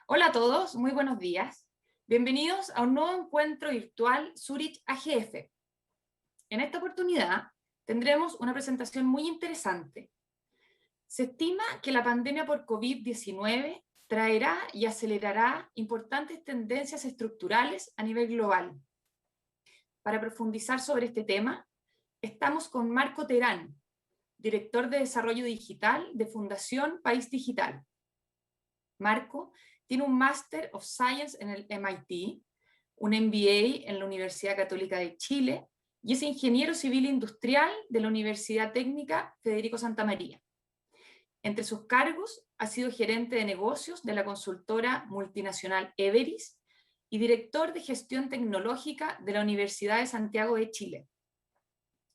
Hola a todos, muy buenos días. Bienvenidos a un nuevo encuentro virtual Zurich AGF. En esta oportunidad tendremos una presentación muy interesante. Se estima que la pandemia por COVID-19 traerá y acelerará importantes tendencias estructurales a nivel global. Para profundizar sobre este tema, estamos con Marco Terán, director de Desarrollo Digital de Fundación País Digital. Marco tiene un Master of Science en el MIT, un MBA en la Universidad Católica de Chile y es ingeniero civil industrial de la Universidad Técnica Federico Santa María. Entre sus cargos ha sido gerente de negocios de la consultora multinacional Everis y director de gestión tecnológica de la Universidad de Santiago de Chile.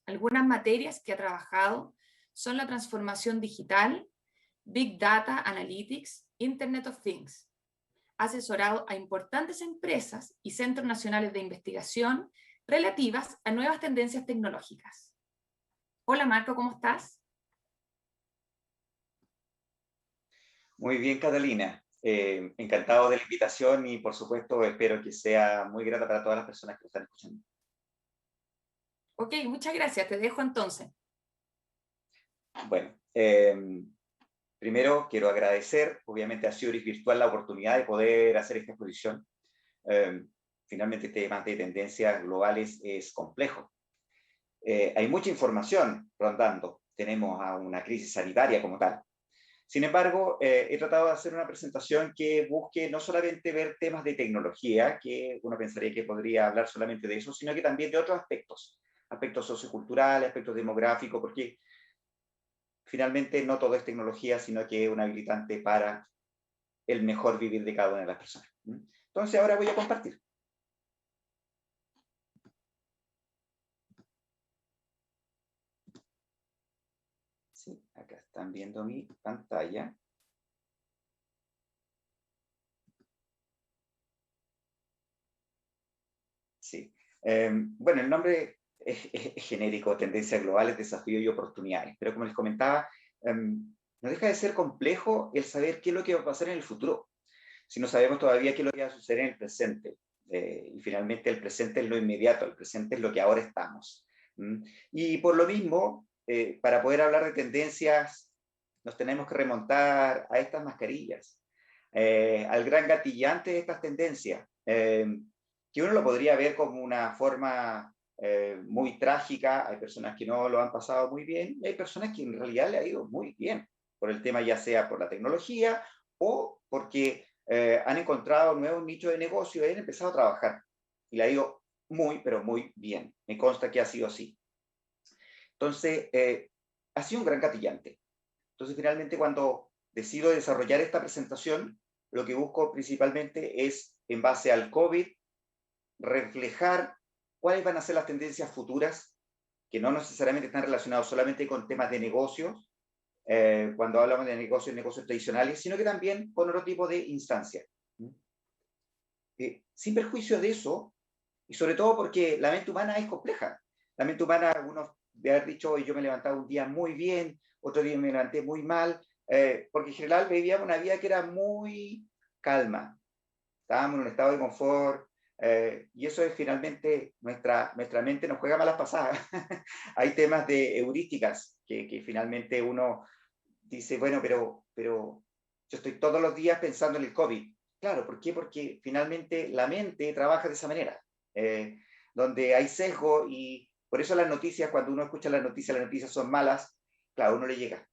Algunas materias que ha trabajado son la transformación digital, Big Data Analytics, Internet of Things. Ha asesorado a importantes empresas y centros nacionales de investigación relativas a nuevas tendencias tecnológicas. Hola Marco, ¿cómo estás? Muy bien, Catalina. Encantado de la invitación y, por supuesto, espero que sea muy grata para todas las personas que lo están escuchando. Ok, muchas gracias. Te dejo entonces. Bueno, primero quiero agradecer, obviamente, a Zurich Virtual la oportunidad de poder hacer esta exposición. Finalmente, este tema de tendencias globales es complejo. Hay mucha información rondando. Tenemos a una crisis sanitaria como tal. Sin embargo, he tratado de hacer una presentación que busque no solamente ver temas de tecnología, que uno pensaría que podría hablar solamente de eso, sino que también de otros aspectos socioculturales, aspectos demográficos, porque finalmente no todo es tecnología, sino que es un habilitante para el mejor vivir de cada una de las personas. Entonces ahora voy a compartir. Sí, acá están viendo mi pantalla. Sí. Bueno, el nombre es genérico, tendencias globales, desafíos y oportunidades, pero como les comentaba, no deja de ser complejo el saber qué es lo que va a pasar en el futuro, si no sabemos todavía qué es lo que va a suceder en el presente. Y finalmente el presente es lo inmediato, el presente es lo que ahora estamos. Y por lo mismo, para poder hablar de tendencias, nos tenemos que remontar a estas mascarillas, al gran gatillante de estas tendencias, que uno lo podría ver como una forma muy trágica. Hay personas que no lo han pasado muy bien, y hay personas que en realidad le ha ido muy bien por el tema, ya sea por la tecnología o porque han encontrado nuevos nichos de negocio y han empezado a trabajar. Y le ha ido muy, pero muy bien. Me consta que ha sido así. Entonces, ha sido un gran gatillante. Entonces, finalmente, cuando decido desarrollar esta presentación, lo que busco principalmente es, en base al COVID, reflejar cuáles van a ser las tendencias futuras, que no necesariamente están relacionados solamente con temas de negocios, cuando hablamos de negocios tradicionales, sino que también con otro tipo de instancias. Sin perjuicio de eso, y sobre todo porque la mente humana es compleja. La mente humana, algunos de haber dicho, hoy yo me levantaba un día muy bien, otro día me levanté muy mal, porque en general vivíamos una vida que era muy calma. Estábamos en un estado de confort, y eso es finalmente, nuestra mente nos juega malas pasadas. Hay temas de heurísticas que finalmente uno dice, bueno, pero yo estoy todos los días pensando en el COVID. Claro, ¿por qué? Porque finalmente la mente trabaja de esa manera, donde hay sesgo, y por eso las noticias, cuando uno escucha las noticias son malas, claro, uno le llega.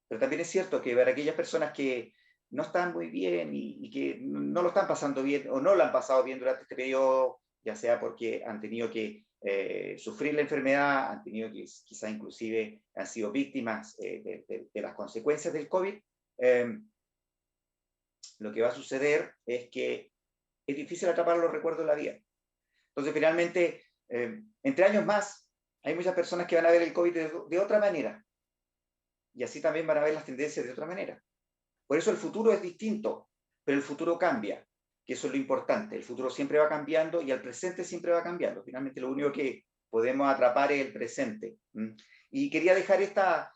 Pero también es cierto que para aquellas personas que no están muy bien y que no lo están pasando bien o no lo han pasado bien durante este periodo, ya sea porque han tenido que sufrir la enfermedad, han tenido que quizá inclusive han sido víctimas de las consecuencias del COVID, lo que va a suceder es que es difícil atrapar los recuerdos de la vida. Entonces, finalmente, entre años más, hay muchas personas que van a ver el COVID de otra manera, y así también van a ver las tendencias de otra manera. Por eso el futuro es distinto, pero el futuro cambia, que eso es lo importante. El futuro siempre va cambiando y el presente siempre va cambiando. Finalmente lo único que podemos atrapar es el presente. Y quería dejar esa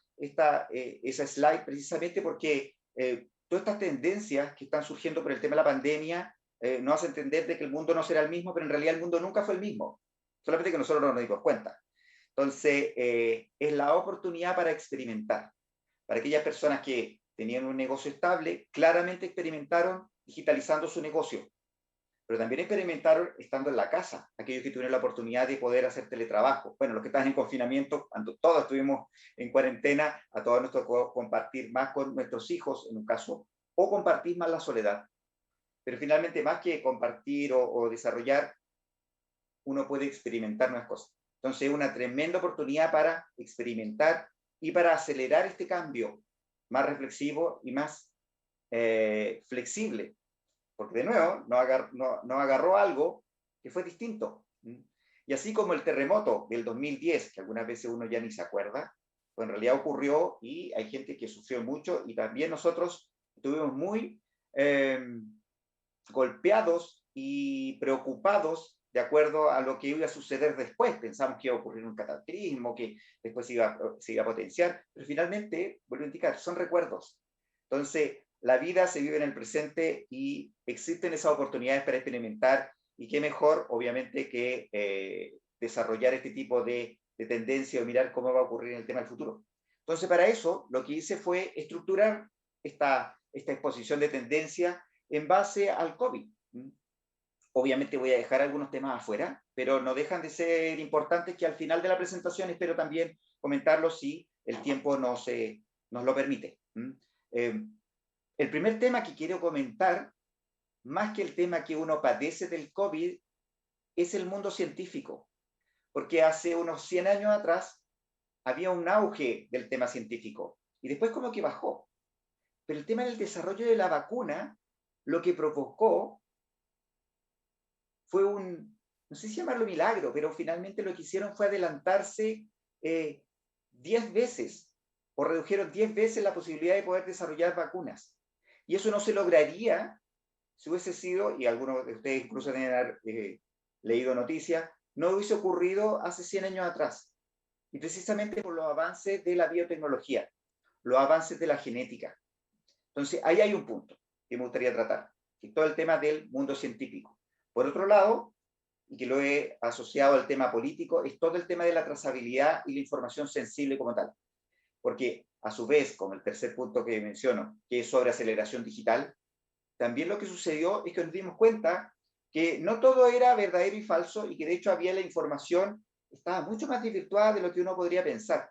slide precisamente porque todas estas tendencias que están surgiendo por el tema de la pandemia nos hacen entender de que el mundo no será el mismo, pero en realidad el mundo nunca fue el mismo, solamente que nosotros no nos dimos cuenta. Entonces, es la oportunidad para experimentar. Para aquellas personas que tenían un negocio estable, claramente experimentaron digitalizando su negocio, pero también experimentaron estando en la casa, aquellos que tuvieron la oportunidad de poder hacer teletrabajo. Bueno, los que estaban en confinamiento, cuando todos estuvimos en cuarentena, a todos nos tocó compartir más con nuestros hijos, en un caso, o compartir más la soledad. Pero finalmente, más que compartir o desarrollar, uno puede experimentar nuevas cosas. Entonces, es una tremenda oportunidad para experimentar y para acelerar este cambio más reflexivo y más flexible. Porque de nuevo, no agarró algo que fue distinto. Y así como el terremoto del 2010, que algunas veces uno ya ni se acuerda, pues en realidad ocurrió y hay gente que sufrió mucho y también nosotros estuvimos muy golpeados y preocupados de acuerdo a lo que iba a suceder después. Pensamos que iba a ocurrir un cataclismo, que después se iba a potenciar, pero finalmente, vuelvo a indicar, son recuerdos. Entonces, la vida se vive en el presente y existen esas oportunidades para experimentar, y qué mejor, obviamente, que desarrollar este tipo de tendencia o mirar cómo va a ocurrir en el tema del futuro. Entonces, para eso, lo que hice fue estructurar esta exposición de tendencia en base al COVID. Obviamente voy a dejar algunos temas afuera, pero no dejan de ser importantes, que al final de la presentación espero también comentarlos si el tiempo nos lo permite. El primer tema que quiero comentar, más que el tema que uno padece del COVID, es el mundo científico, porque hace unos 100 años atrás había un auge del tema científico y después como que bajó. Pero el tema del desarrollo de la vacuna, lo que provocó fue no sé si llamarlo milagro, pero finalmente lo que hicieron fue adelantarse 10 veces, o redujeron 10 veces la posibilidad de poder desarrollar vacunas. Y eso no se lograría si hubiese sido, y algunos de ustedes incluso deben haber leído noticias, no hubiese ocurrido hace 100 años atrás. Y precisamente por los avances de la biotecnología, los avances de la genética. Entonces, ahí hay un punto que me gustaría tratar, que es todo el tema del mundo científico. Por otro lado, y que lo he asociado al tema político, es todo el tema de la trazabilidad y la información sensible como tal. Porque, a su vez, como el tercer punto que menciono, que es sobre aceleración digital, también lo que sucedió es que nos dimos cuenta que no todo era verdadero y falso, y que de hecho había la información, estaba mucho más desvirtuada de lo que uno podría pensar.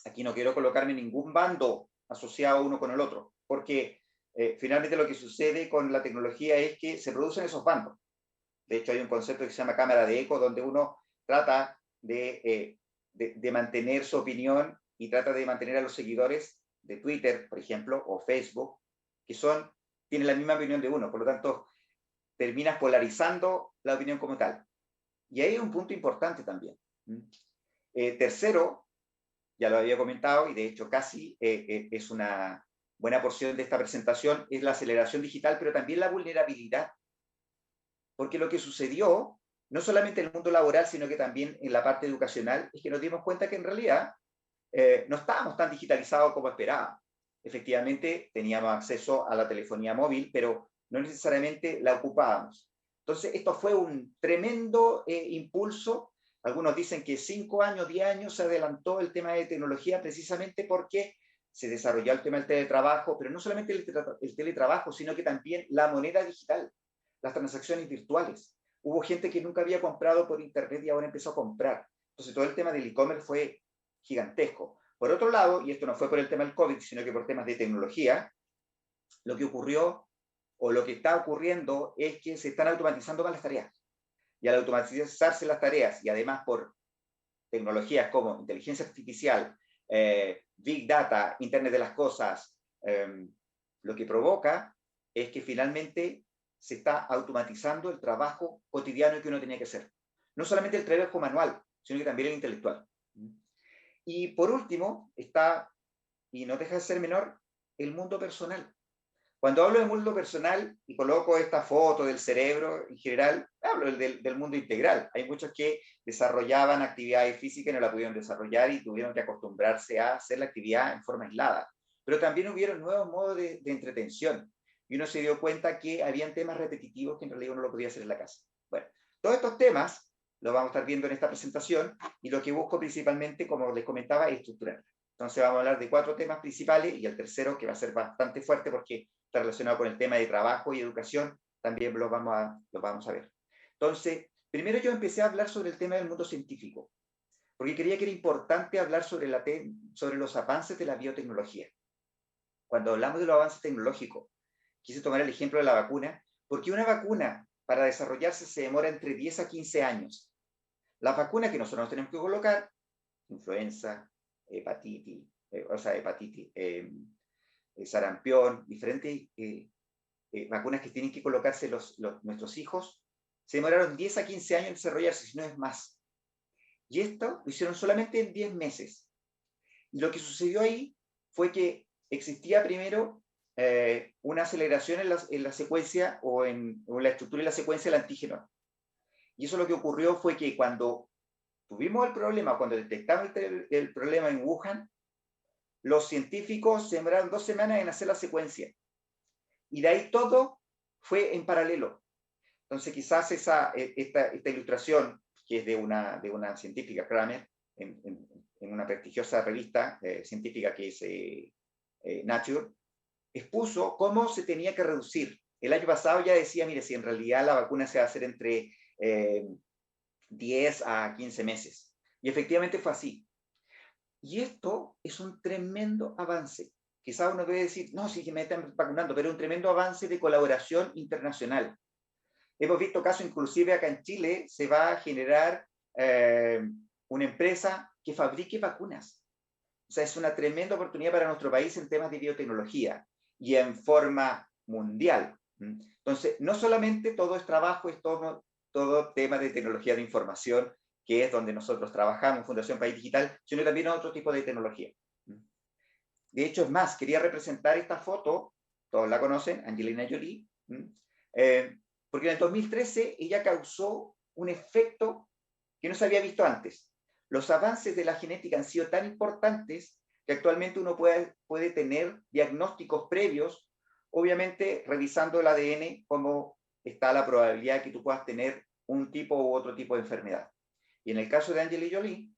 Aquí no quiero colocarme ningún bando asociado uno con el otro, porque finalmente lo que sucede con la tecnología es que se producen esos bandos. De hecho, hay un concepto que se llama cámara de eco, donde uno trata de mantener su opinión y trata de mantener a los seguidores de Twitter, por ejemplo, o Facebook, que tienen la misma opinión de uno. Por lo tanto, terminas polarizando la opinión como tal. Y ahí hay un punto importante también. Tercero, ya lo había comentado, y de hecho casi es una buena porción de esta presentación, es la aceleración digital, pero también la vulnerabilidad. Porque lo que sucedió, no solamente en el mundo laboral, sino que también en la parte educacional, es que nos dimos cuenta que en realidad no estábamos tan digitalizados como esperábamos. Efectivamente, teníamos acceso a la telefonía móvil, pero no necesariamente la ocupábamos. Entonces, esto fue un tremendo impulso. Algunos dicen que 5 años, 10 años se adelantó el tema de tecnología precisamente porque se desarrolló el tema del teletrabajo, pero no solamente el teletrabajo, sino que también la moneda digital, las transacciones virtuales. Hubo gente que nunca había comprado por internet y ahora empezó a comprar. Entonces, todo el tema del e-commerce fue gigantesco. Por otro lado, y esto no fue por el tema del COVID, sino que por temas de tecnología, lo que ocurrió o lo que está ocurriendo es que se están automatizando más las tareas. Y al automatizarse las tareas, y además por tecnologías como inteligencia artificial, Big Data, Internet de las Cosas, lo que provoca es que finalmente se está automatizando el trabajo cotidiano que uno tenía que hacer. No solamente el trabajo manual, sino que también el intelectual. Y por último está, y no deja de ser menor, el mundo personal. Cuando hablo de mundo personal y coloco esta foto del cerebro en general, hablo del mundo integral. Hay muchos que desarrollaban actividades físicas y no la pudieron desarrollar y tuvieron que acostumbrarse a hacer la actividad en forma aislada. pero también hubieron nuevos modos de entretención. Y uno se dio cuenta que habían temas repetitivos que en realidad uno lo podía hacer en la casa. Bueno, todos estos temas los vamos a estar viendo en esta presentación y lo que busco principalmente, como les comentaba, es estructurar. Entonces vamos a hablar de 4 temas principales y el tercero, que va a ser bastante fuerte porque está relacionado con el tema de trabajo y educación, también los vamos a ver. Entonces, primero yo empecé a hablar sobre el tema del mundo científico, porque creía que era importante hablar sobre los avances de la biotecnología. Cuando hablamos de los avances tecnológicos, quise tomar el ejemplo de la vacuna, porque una vacuna para desarrollarse se demora entre 10 a 15 años. Las vacunas que nosotros nos tenemos que colocar, influenza, hepatitis, sarampión, diferentes vacunas que tienen que colocarse nuestros hijos, se demoraron 10 a 15 años en desarrollarse, si no es más. Y esto lo hicieron solamente en 10 meses. Y lo que sucedió ahí fue que existía primero una aceleración en la secuencia o en la estructura y la secuencia del antígeno. Y eso lo que ocurrió fue que cuando tuvimos el problema, cuando detectamos el problema en Wuhan, los científicos se demoraron 2 semanas en hacer la secuencia. Y de ahí todo fue en paralelo. Entonces quizás esta ilustración, que es de una científica, Kramer, en una prestigiosa revista científica que es Nature, expuso cómo se tenía que reducir. El año pasado ya decía, mire, si en realidad la vacuna se va a hacer entre 10 a 15 meses. Y efectivamente fue así. Y esto es un tremendo avance. Quizás uno debe decir, no, sí que me están vacunando, pero es un tremendo avance de colaboración internacional. Hemos visto casos, inclusive acá en Chile, se va a generar una empresa que fabrique vacunas. O sea, es una tremenda oportunidad para nuestro país en temas de biotecnología y en forma mundial. Entonces, no solamente todo es trabajo, es todo tema de tecnología de información, que es donde nosotros trabajamos, Fundación País Digital, sino también otro tipo de tecnología. De hecho, es más, quería representar esta foto, todos la conocen, Angelina Jolie, porque en el 2013 ella causó un efecto que no se había visto antes. Los avances de la genética han sido tan importantes que actualmente uno puede tener diagnósticos previos, obviamente revisando el ADN, cómo está la probabilidad de que tú puedas tener un tipo u otro tipo de enfermedad. Y en el caso de Angelina Jolie,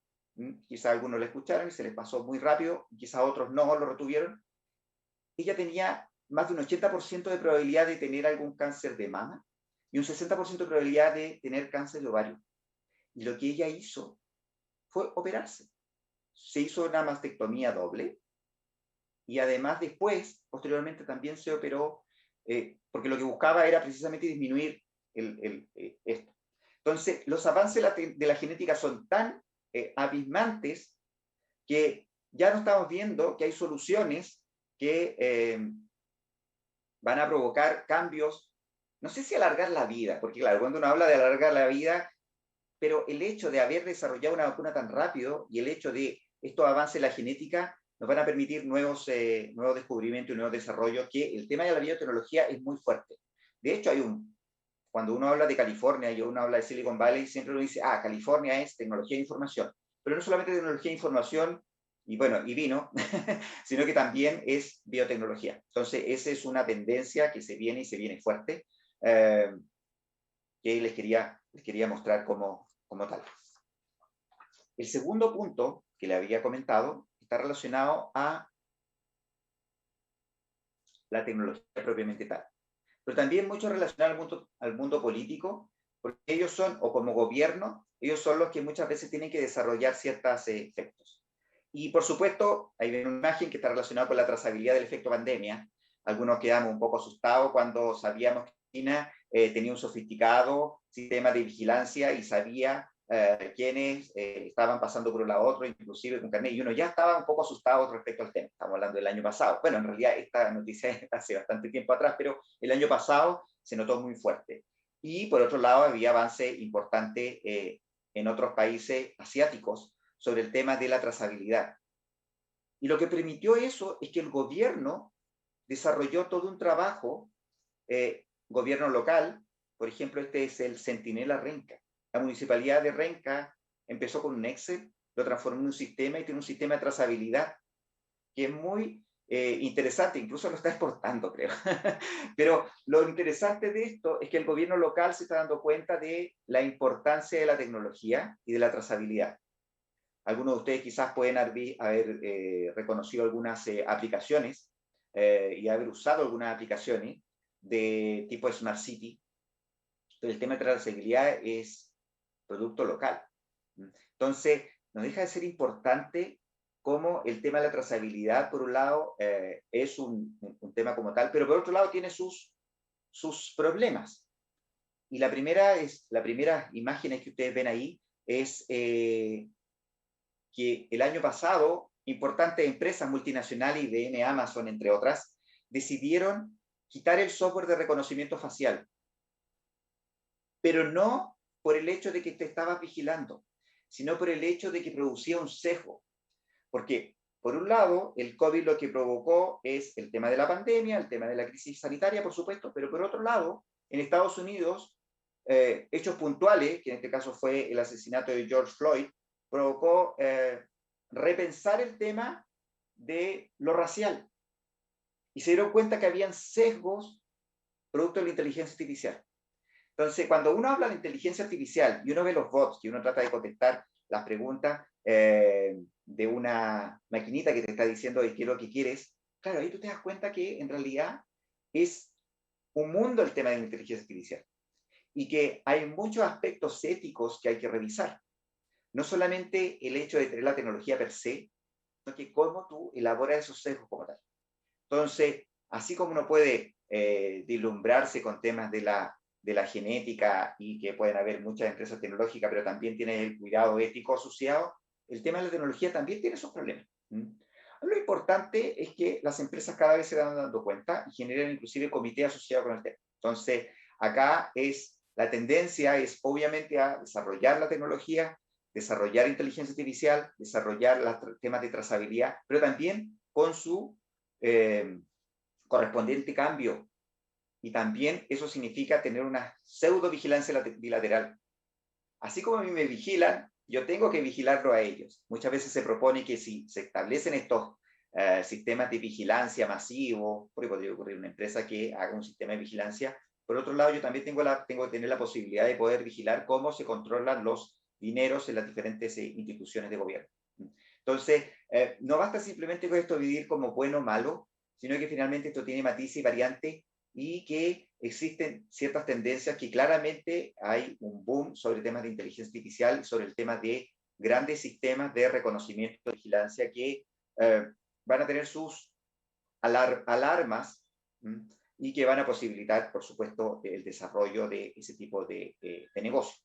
quizás algunos lo escucharon y se les pasó muy rápido, quizás otros no lo retuvieron, ella tenía más de un 80% de probabilidad de tener algún cáncer de mama y un 60% de probabilidad de tener cáncer de ovario. Y lo que ella hizo fue operarse. Se hizo una mastectomía doble y además después, posteriormente también se operó, porque lo que buscaba era precisamente disminuir esto. Entonces, los avances de la genética son tan abismantes que ya no estamos viendo que hay soluciones que van a provocar cambios, no sé si alargar la vida, porque claro, cuando uno habla de alargar la vida, pero el hecho de haber desarrollado una vacuna tan rápido y el hecho de estos avances en la genética nos van a permitir nuevos descubrimientos y nuevos desarrollos, que el tema de la biotecnología es muy fuerte. De hecho, cuando uno habla de California y uno habla de Silicon Valley, siempre uno dice, California es tecnología de información. Pero no solamente tecnología de información y vino, sino que también es biotecnología. Entonces, esa es una tendencia que se viene y se viene fuerte, que les quería mostrar como tal. El segundo punto que le había comentado está relacionado a la tecnología propiamente tal, pero también mucho relacionado al mundo político, porque ellos son, o como gobierno, ellos son los que muchas veces tienen que desarrollar ciertos efectos. Y por supuesto, hay una imagen que está relacionada con la trazabilidad del efecto pandemia. Algunos quedamos un poco asustados cuando sabíamos que China tenía un sofisticado sistema de vigilancia y sabía quienes estaban pasando por un lado a otro, inclusive con carnet, y uno ya estaba un poco asustado respecto al tema. Estamos hablando del año pasado. Bueno, en realidad esta noticia es hace bastante tiempo atrás, pero el año pasado se notó muy fuerte. Y por otro lado, había avance importante en otros países asiáticos sobre el tema de la trazabilidad. Y lo que permitió eso es que el gobierno desarrolló todo un trabajo, gobierno local, por ejemplo, este es el Centinela Renca. La municipalidad de Renca empezó con un Excel, lo transformó en un sistema y tiene un sistema de trazabilidad que es muy interesante, incluso lo está exportando, creo. Pero lo interesante de esto es que el gobierno local se está dando cuenta de la importancia de la tecnología y de la trazabilidad. Algunos de ustedes quizás pueden haber reconocido algunas aplicaciones y haber usado algunas aplicaciones de tipo Smart City. El tema de trazabilidad es producto local. Entonces, no deja de ser importante cómo el tema de la trazabilidad, por un lado, es un tema como tal, pero por otro lado tiene sus problemas. Y la primera imagen que ustedes ven ahí es que el año pasado importantes empresas multinacionales, IBM, Amazon, entre otras, decidieron quitar el software de reconocimiento facial, pero no por el hecho de que te estabas vigilando, sino por el hecho de que producía un sesgo. Porque, por un lado, el COVID lo que provocó es el tema de la pandemia, el tema de la crisis sanitaria, por supuesto, pero por otro lado, en Estados Unidos, hechos puntuales, que en este caso fue el asesinato de George Floyd, provocó repensar el tema de lo racial. Y se dieron cuenta que habían sesgos producto de la inteligencia artificial. Entonces, cuando uno habla de inteligencia artificial y uno ve los bots, y uno trata de contestar las preguntas de una maquinita que te está diciendo qué es lo que quieres, claro, ahí tú te das cuenta que en realidad es un mundo el tema de la inteligencia artificial y que hay muchos aspectos éticos que hay que revisar. No solamente el hecho de tener la tecnología per se, sino que cómo tú elaboras esos sesgos como tal. Entonces, así como uno puede deslumbrarse con temas de la genética y que pueden haber muchas empresas tecnológicas, pero también tiene el cuidado ético asociado, el tema de la tecnología también tiene sus problemas. Lo importante es que las empresas cada vez se van dando cuenta y generan inclusive comités asociados con el tema. Entonces, acá la tendencia es obviamente a desarrollar la tecnología, desarrollar inteligencia artificial, desarrollar los temas de trazabilidad, pero también con su correspondiente cambio. Y también eso significa tener una pseudo vigilancia bilateral. Así como a mí me vigilan, yo tengo que vigilarlo a ellos. Muchas veces se propone que si se establecen estos sistemas de vigilancia masivos, porque podría ocurrir una empresa que haga un sistema de vigilancia. Por otro lado, yo también tengo que tener la posibilidad de poder vigilar cómo se controlan los dineros en las diferentes instituciones de gobierno. Entonces, no basta simplemente con esto vivir como bueno o malo, sino que finalmente esto tiene matices y variantes y que existen ciertas tendencias que claramente hay un boom sobre temas de inteligencia artificial y sobre el tema de grandes sistemas de reconocimiento y vigilancia que van a tener sus alarmas y que van a posibilitar, por supuesto, el desarrollo de ese tipo de negocio.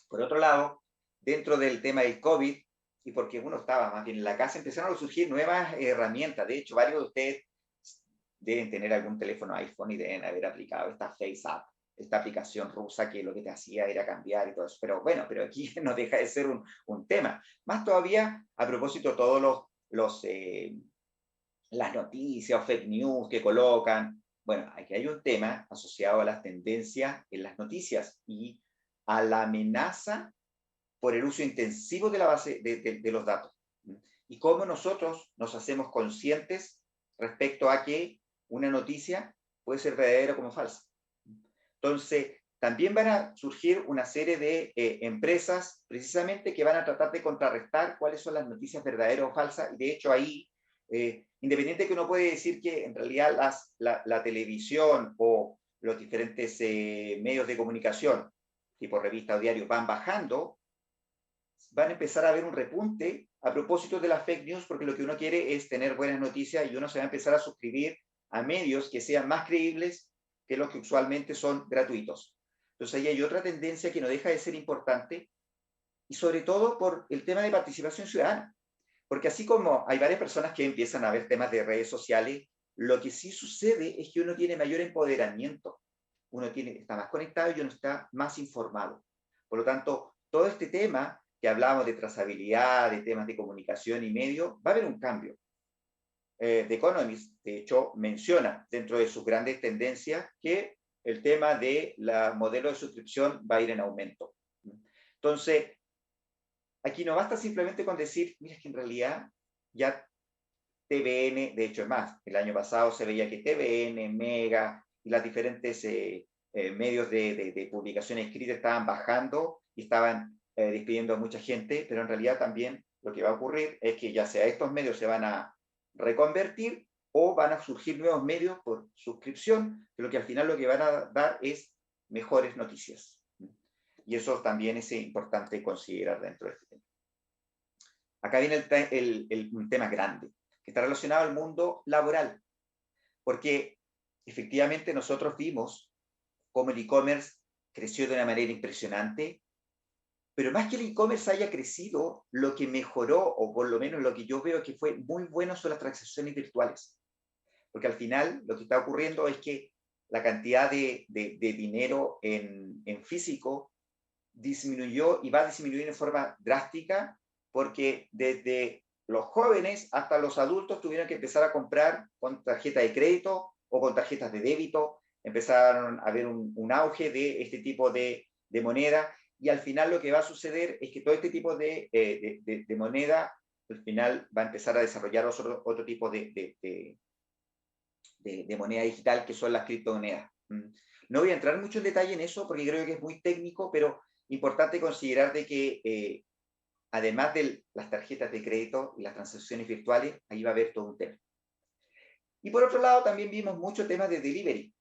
Por otro lado, dentro del tema del COVID, y porque uno estaba más bien en la casa, empezaron a surgir nuevas herramientas. De hecho, varios de ustedes deben tener algún teléfono iPhone y deben haber aplicado esta FaceApp, esta aplicación rusa que lo que te hacía era cambiar y todo eso. Pero bueno, pero aquí no deja de ser un tema. Más todavía, a propósito, todos las noticias o fake news que colocan. Bueno, aquí hay un tema asociado a las tendencias en las noticias y a la amenaza por el uso intensivo de la base de los datos. Y cómo nosotros nos hacemos conscientes respecto a que una noticia puede ser verdadera como falsa. Entonces, también van a surgir una serie de empresas precisamente que van a tratar de contrarrestar cuáles son las noticias verdaderas o falsas. Y de hecho ahí, independiente que uno puede decir que en realidad la televisión o los diferentes medios de comunicación, tipo revista o diario, van bajando, van a empezar a haber un repunte a propósito de las fake news, porque lo que uno quiere es tener buenas noticias y uno se va a empezar a suscribir a medios que sean más creíbles que los que usualmente son gratuitos. Entonces ahí hay otra tendencia que no deja de ser importante y sobre todo por el tema de participación ciudadana. Porque así como hay varias personas que empiezan a ver temas de redes sociales, lo que sí sucede es que uno tiene mayor empoderamiento, uno está más conectado y uno está más informado. Por lo tanto, todo este tema que hablamos de trazabilidad, de temas de comunicación y medio, va a haber un cambio. The Economist, de hecho, menciona dentro de sus grandes tendencias que el tema de la modelo de suscripción va a ir en aumento. Entonces, aquí no basta simplemente con decir, mira, es que en realidad ya TVN, de hecho es más, el año pasado se veía que TVN, Mega y las diferentes medios de publicación escrita estaban bajando y estaban despidiendo a mucha gente, pero en realidad también lo que va a ocurrir es que ya sea estos medios se van a reconvertir o van a surgir nuevos medios por suscripción, pero que al final lo que van a dar es mejores noticias. Y eso también es importante considerar dentro de este tema. Acá viene un tema grande, que está relacionado al mundo laboral, porque efectivamente nosotros vimos cómo el e-commerce creció de una manera impresionante, pero más que el e-commerce haya crecido, lo que mejoró, o por lo menos lo que yo veo que fue muy bueno, son las transacciones virtuales. Porque al final lo que está ocurriendo es que la cantidad de dinero en físico disminuyó y va a disminuir en forma drástica, porque desde los jóvenes hasta los adultos tuvieron que empezar a comprar con tarjeta de crédito o con tarjetas de débito, empezaron a haber un auge de este tipo de moneda, y al final lo que va a suceder es que todo este tipo de moneda al final va a empezar a desarrollar otro tipo de moneda digital, que son las criptomonedas. No voy a entrar mucho en detalle en eso porque creo que es muy técnico, pero importante considerar de que además de las tarjetas de crédito y las transacciones virtuales, ahí va a haber todo un tema. Y por otro lado, también vimos muchos temas de delivery.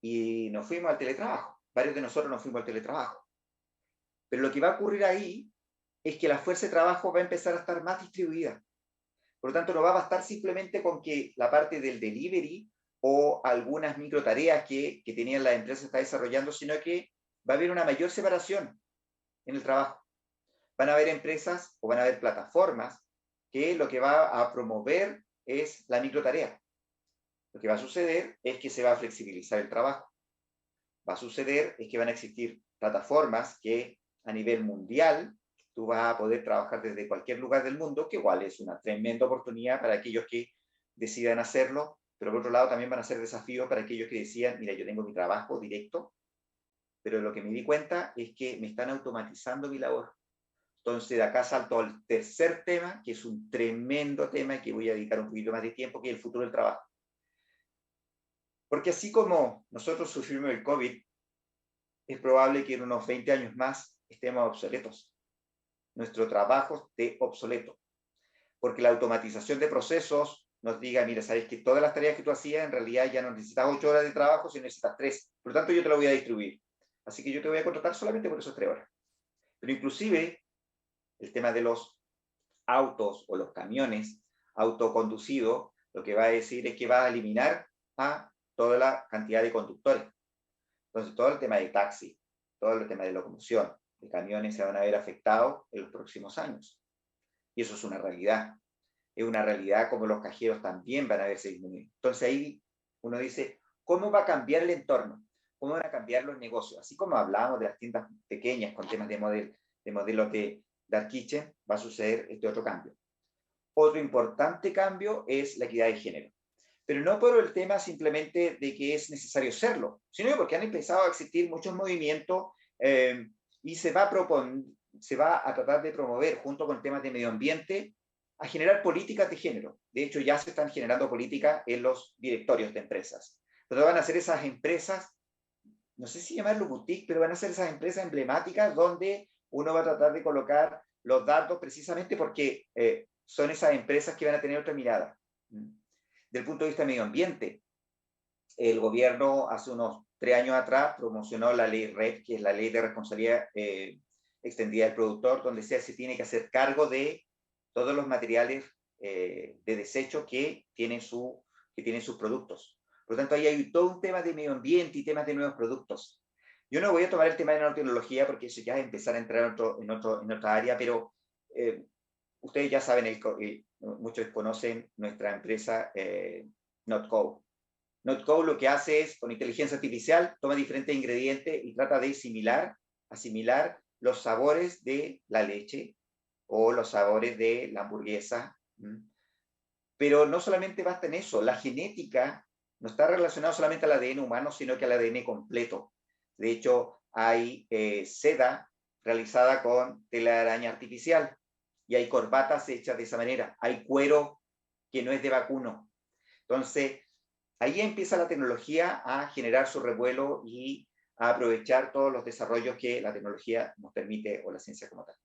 Y nos fuimos al teletrabajo. Varios de nosotros nos fuimos al teletrabajo. Pero lo que va a ocurrir ahí es que la fuerza de trabajo va a empezar a estar más distribuida. Por lo tanto, no va a bastar simplemente con que la parte del delivery o algunas micro tareas que tenían las empresas está desarrollando, sino que va a haber una mayor separación en el trabajo. Van a haber empresas o van a haber plataformas que lo que va a promover es la microtarea. Lo que va a suceder es que se va a flexibilizar el trabajo. Va a suceder es que van a existir plataformas que a nivel mundial tú vas a poder trabajar desde cualquier lugar del mundo, que igual es una tremenda oportunidad para aquellos que decidan hacerlo, pero por otro lado también van a ser desafíos para aquellos que decían, mira, yo tengo mi trabajo directo, pero lo que me di cuenta es que me están automatizando mi labor. Entonces, de acá salto al tercer tema, que es un tremendo tema que voy a dedicar un poquito más de tiempo, que es el futuro del trabajo. Porque así como nosotros sufrimos el COVID, es probable que en unos 20 años más estemos obsoletos. Nuestro trabajo esté obsoleto. Porque la automatización de procesos nos diga, mira, sabes que todas las tareas que tú hacías, en realidad ya no necesitas 8 horas de trabajo, sino necesitas 3. Por lo tanto, yo te lo voy a distribuir. Así que yo te voy a contratar solamente por esas 3 horas. Pero inclusive, el tema de los autos o los camiones autoconducidos, lo que va a decir es que va a eliminar a toda la cantidad de conductores. Entonces, todo el tema de taxi, todo el tema de locomoción, de camiones se van a ver afectados en los próximos años. Y eso es una realidad. Es una realidad como los cajeros también van a verse disminuir. Entonces ahí uno dice, ¿cómo va a cambiar el entorno? ¿Cómo van a cambiar los negocios? Así como hablábamos de las tiendas pequeñas con temas de modelos de dark kitchen, va a suceder este otro cambio. Otro importante cambio es la equidad de género. Pero no por el tema simplemente de que es necesario serlo, sino porque han empezado a existir muchos movimientos y se va a tratar de promover, junto con temas de medio ambiente, a generar políticas de género. De hecho, ya se están generando políticas en los directorios de empresas. Pero van a ser esas empresas, no sé si llamarlo boutique, pero van a ser esas empresas emblemáticas donde uno va a tratar de colocar los datos precisamente porque son esas empresas que van a tener otra mirada. Del punto de vista medio ambiente, el gobierno hace unos 3 años atrás promocionó la ley REP, que es la ley de responsabilidad extendida del productor, donde se tiene que hacer cargo de todos los materiales de desecho que tienen sus productos. Por lo tanto, ahí hay todo un tema de medio ambiente y temas de nuevos productos. Yo no voy a tomar el tema de nanotecnología porque eso ya es empezar a entrar en otra área, pero ustedes ya saben, muchos conocen nuestra empresa NotCo. NotCo lo que hace es, con inteligencia artificial, toma diferentes ingredientes y trata de asimilar los sabores de la leche o los sabores de la hamburguesa. Pero no solamente basta en eso, la genética no está relacionada solamente al ADN humano, sino que al ADN completo. De hecho, hay seda realizada con tela de araña artificial y hay corbatas hechas de esa manera. Hay cuero que no es de vacuno. Entonces, ahí empieza la tecnología a generar su revuelo y a aprovechar todos los desarrollos que la tecnología nos permite, o la ciencia como tal.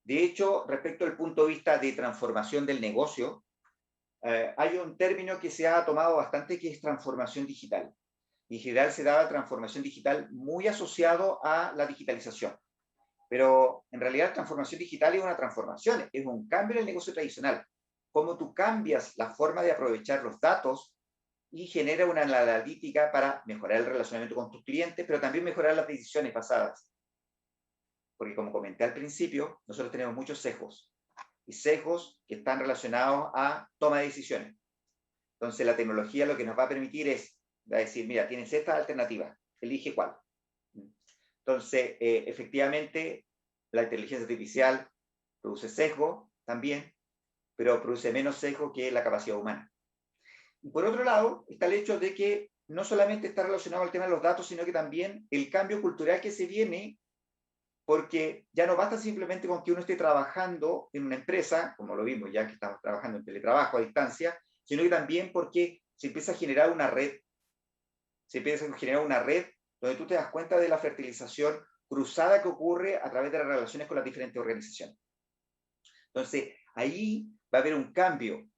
De hecho, respecto al punto de vista de transformación del negocio, hay un término que se ha tomado bastante, que es transformación digital. En general se da transformación digital muy asociado a la digitalización. Pero en realidad transformación digital es una transformación, es un cambio en el negocio tradicional. Cómo tú cambias la forma de aprovechar los datos y genera una analítica para mejorar el relacionamiento con tus clientes, pero también mejorar las decisiones pasadas. Porque como comenté al principio, nosotros tenemos muchos sesgos, y sesgos que están relacionados a toma de decisiones. Entonces la tecnología lo que nos va a permitir es, va a decir, mira, tienes esta alternativa, elige cuál. Entonces, efectivamente, la inteligencia artificial produce sesgo también, pero produce menos sesgo que la capacidad humana. Y por otro lado, está el hecho de que no solamente está relacionado al tema de los datos, sino que también el cambio cultural que se viene, porque ya no basta simplemente con que uno esté trabajando en una empresa, como lo vimos ya que estamos trabajando en teletrabajo a distancia, sino que también porque se empieza a generar una red. Se empieza a generar una red donde tú te das cuenta de la fertilización cruzada que ocurre a través de las relaciones con las diferentes organizaciones. Entonces, ahí va a haber un cambio.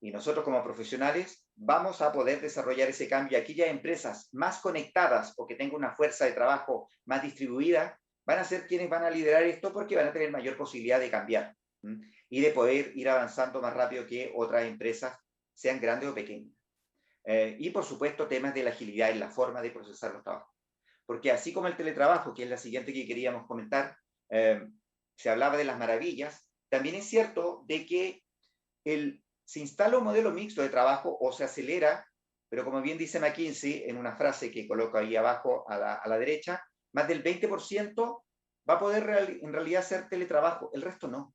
Y nosotros como profesionales vamos a poder desarrollar ese cambio. Aquellas empresas más conectadas o que tengan una fuerza de trabajo más distribuida van a ser quienes van a liderar esto, porque van a tener mayor posibilidad de cambiar y de poder ir avanzando más rápido que otras empresas, sean grandes o pequeñas. Y por supuesto temas de la agilidad en la forma de procesar los trabajos. Porque así como el teletrabajo, que es la siguiente que queríamos comentar, se hablaba de las maravillas, también es cierto de que se instala un modelo mixto de trabajo o se acelera, pero como bien dice McKinsey en una frase que coloco ahí abajo a la derecha, más del 20% va a poder en realidad hacer teletrabajo, el resto no.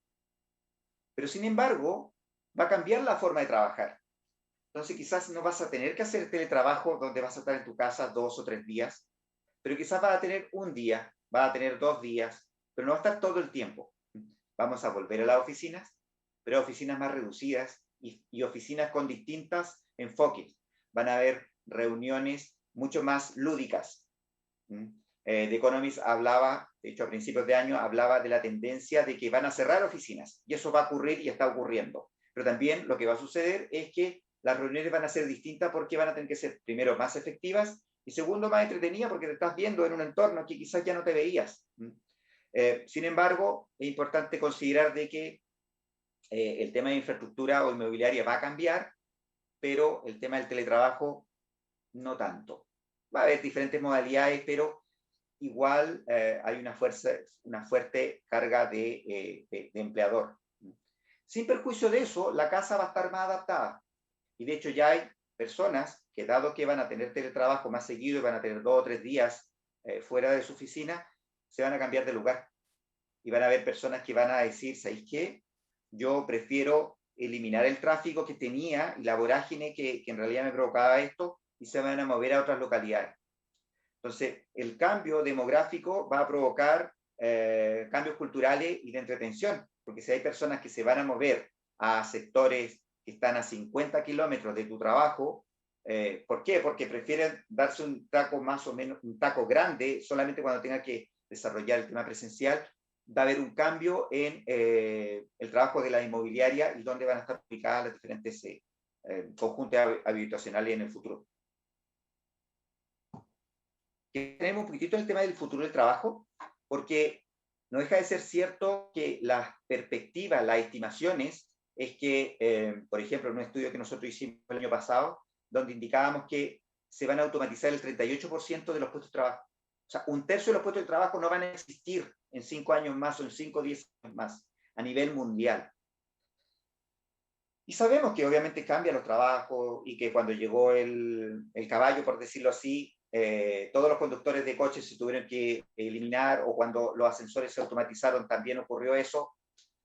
Pero sin embargo, va a cambiar la forma de trabajar. Entonces quizás no vas a tener que hacer teletrabajo donde vas a estar en tu casa 2 o 3 días, pero quizás vas a tener un día, vas a tener 2 días, pero no va a estar todo el tiempo. Vamos a volver a las oficinas, pero oficinas más reducidas y oficinas con distintos enfoques. Van a haber reuniones mucho más lúdicas. The Economist hablaba, de hecho a principios de año, hablaba de la tendencia de que van a cerrar oficinas, y eso va a ocurrir y está ocurriendo. Pero también lo que va a suceder es que las reuniones van a ser distintas, porque van a tener que ser, primero, más efectivas, y segundo, más entretenidas, porque te estás viendo en un entorno que quizás ya no te veías. Sin embargo, es importante considerar de que el tema de infraestructura o inmobiliaria va a cambiar, pero el tema del teletrabajo no tanto. Va a haber diferentes modalidades, pero igual hay una fuerte carga de empleador. Sin perjuicio de eso, la casa va a estar más adaptada. Y de hecho ya hay personas que, dado que van a tener teletrabajo más seguido y van a tener 2 o 3 días fuera de su oficina, se van a cambiar de lugar. Y van a haber personas que van a decir, ¿sabéis qué? Yo prefiero eliminar el tráfico que tenía y la vorágine que en realidad me provocaba esto, y se van a mover a otras localidades. Entonces, el cambio demográfico va a provocar cambios culturales y de entretención, porque si hay personas que se van a mover a sectores que están a 50 kilómetros de tu trabajo, ¿por qué? Porque prefieren darse un taco más o menos, un taco grande, solamente cuando tengan que desarrollar el tema presencial. Va a haber un cambio en el trabajo de la inmobiliaria y dónde van a estar ubicadas las diferentes conjuntos habitacionales en el futuro. Tenemos un poquitito el tema del futuro del trabajo, porque no deja de ser cierto que las perspectivas, las estimaciones, es que, por ejemplo, en un estudio que nosotros hicimos el año pasado, donde indicábamos que se van a automatizar el 38% de los puestos de trabajo. O sea, 1/3 de los puestos de trabajo no van a existir en 5 años más o en 5 o 10 años más a nivel mundial. Y sabemos que obviamente cambian los trabajos, y que cuando llegó el caballo, por decirlo así, todos los conductores de coches se tuvieron que eliminar, o cuando los ascensores se automatizaron también ocurrió eso.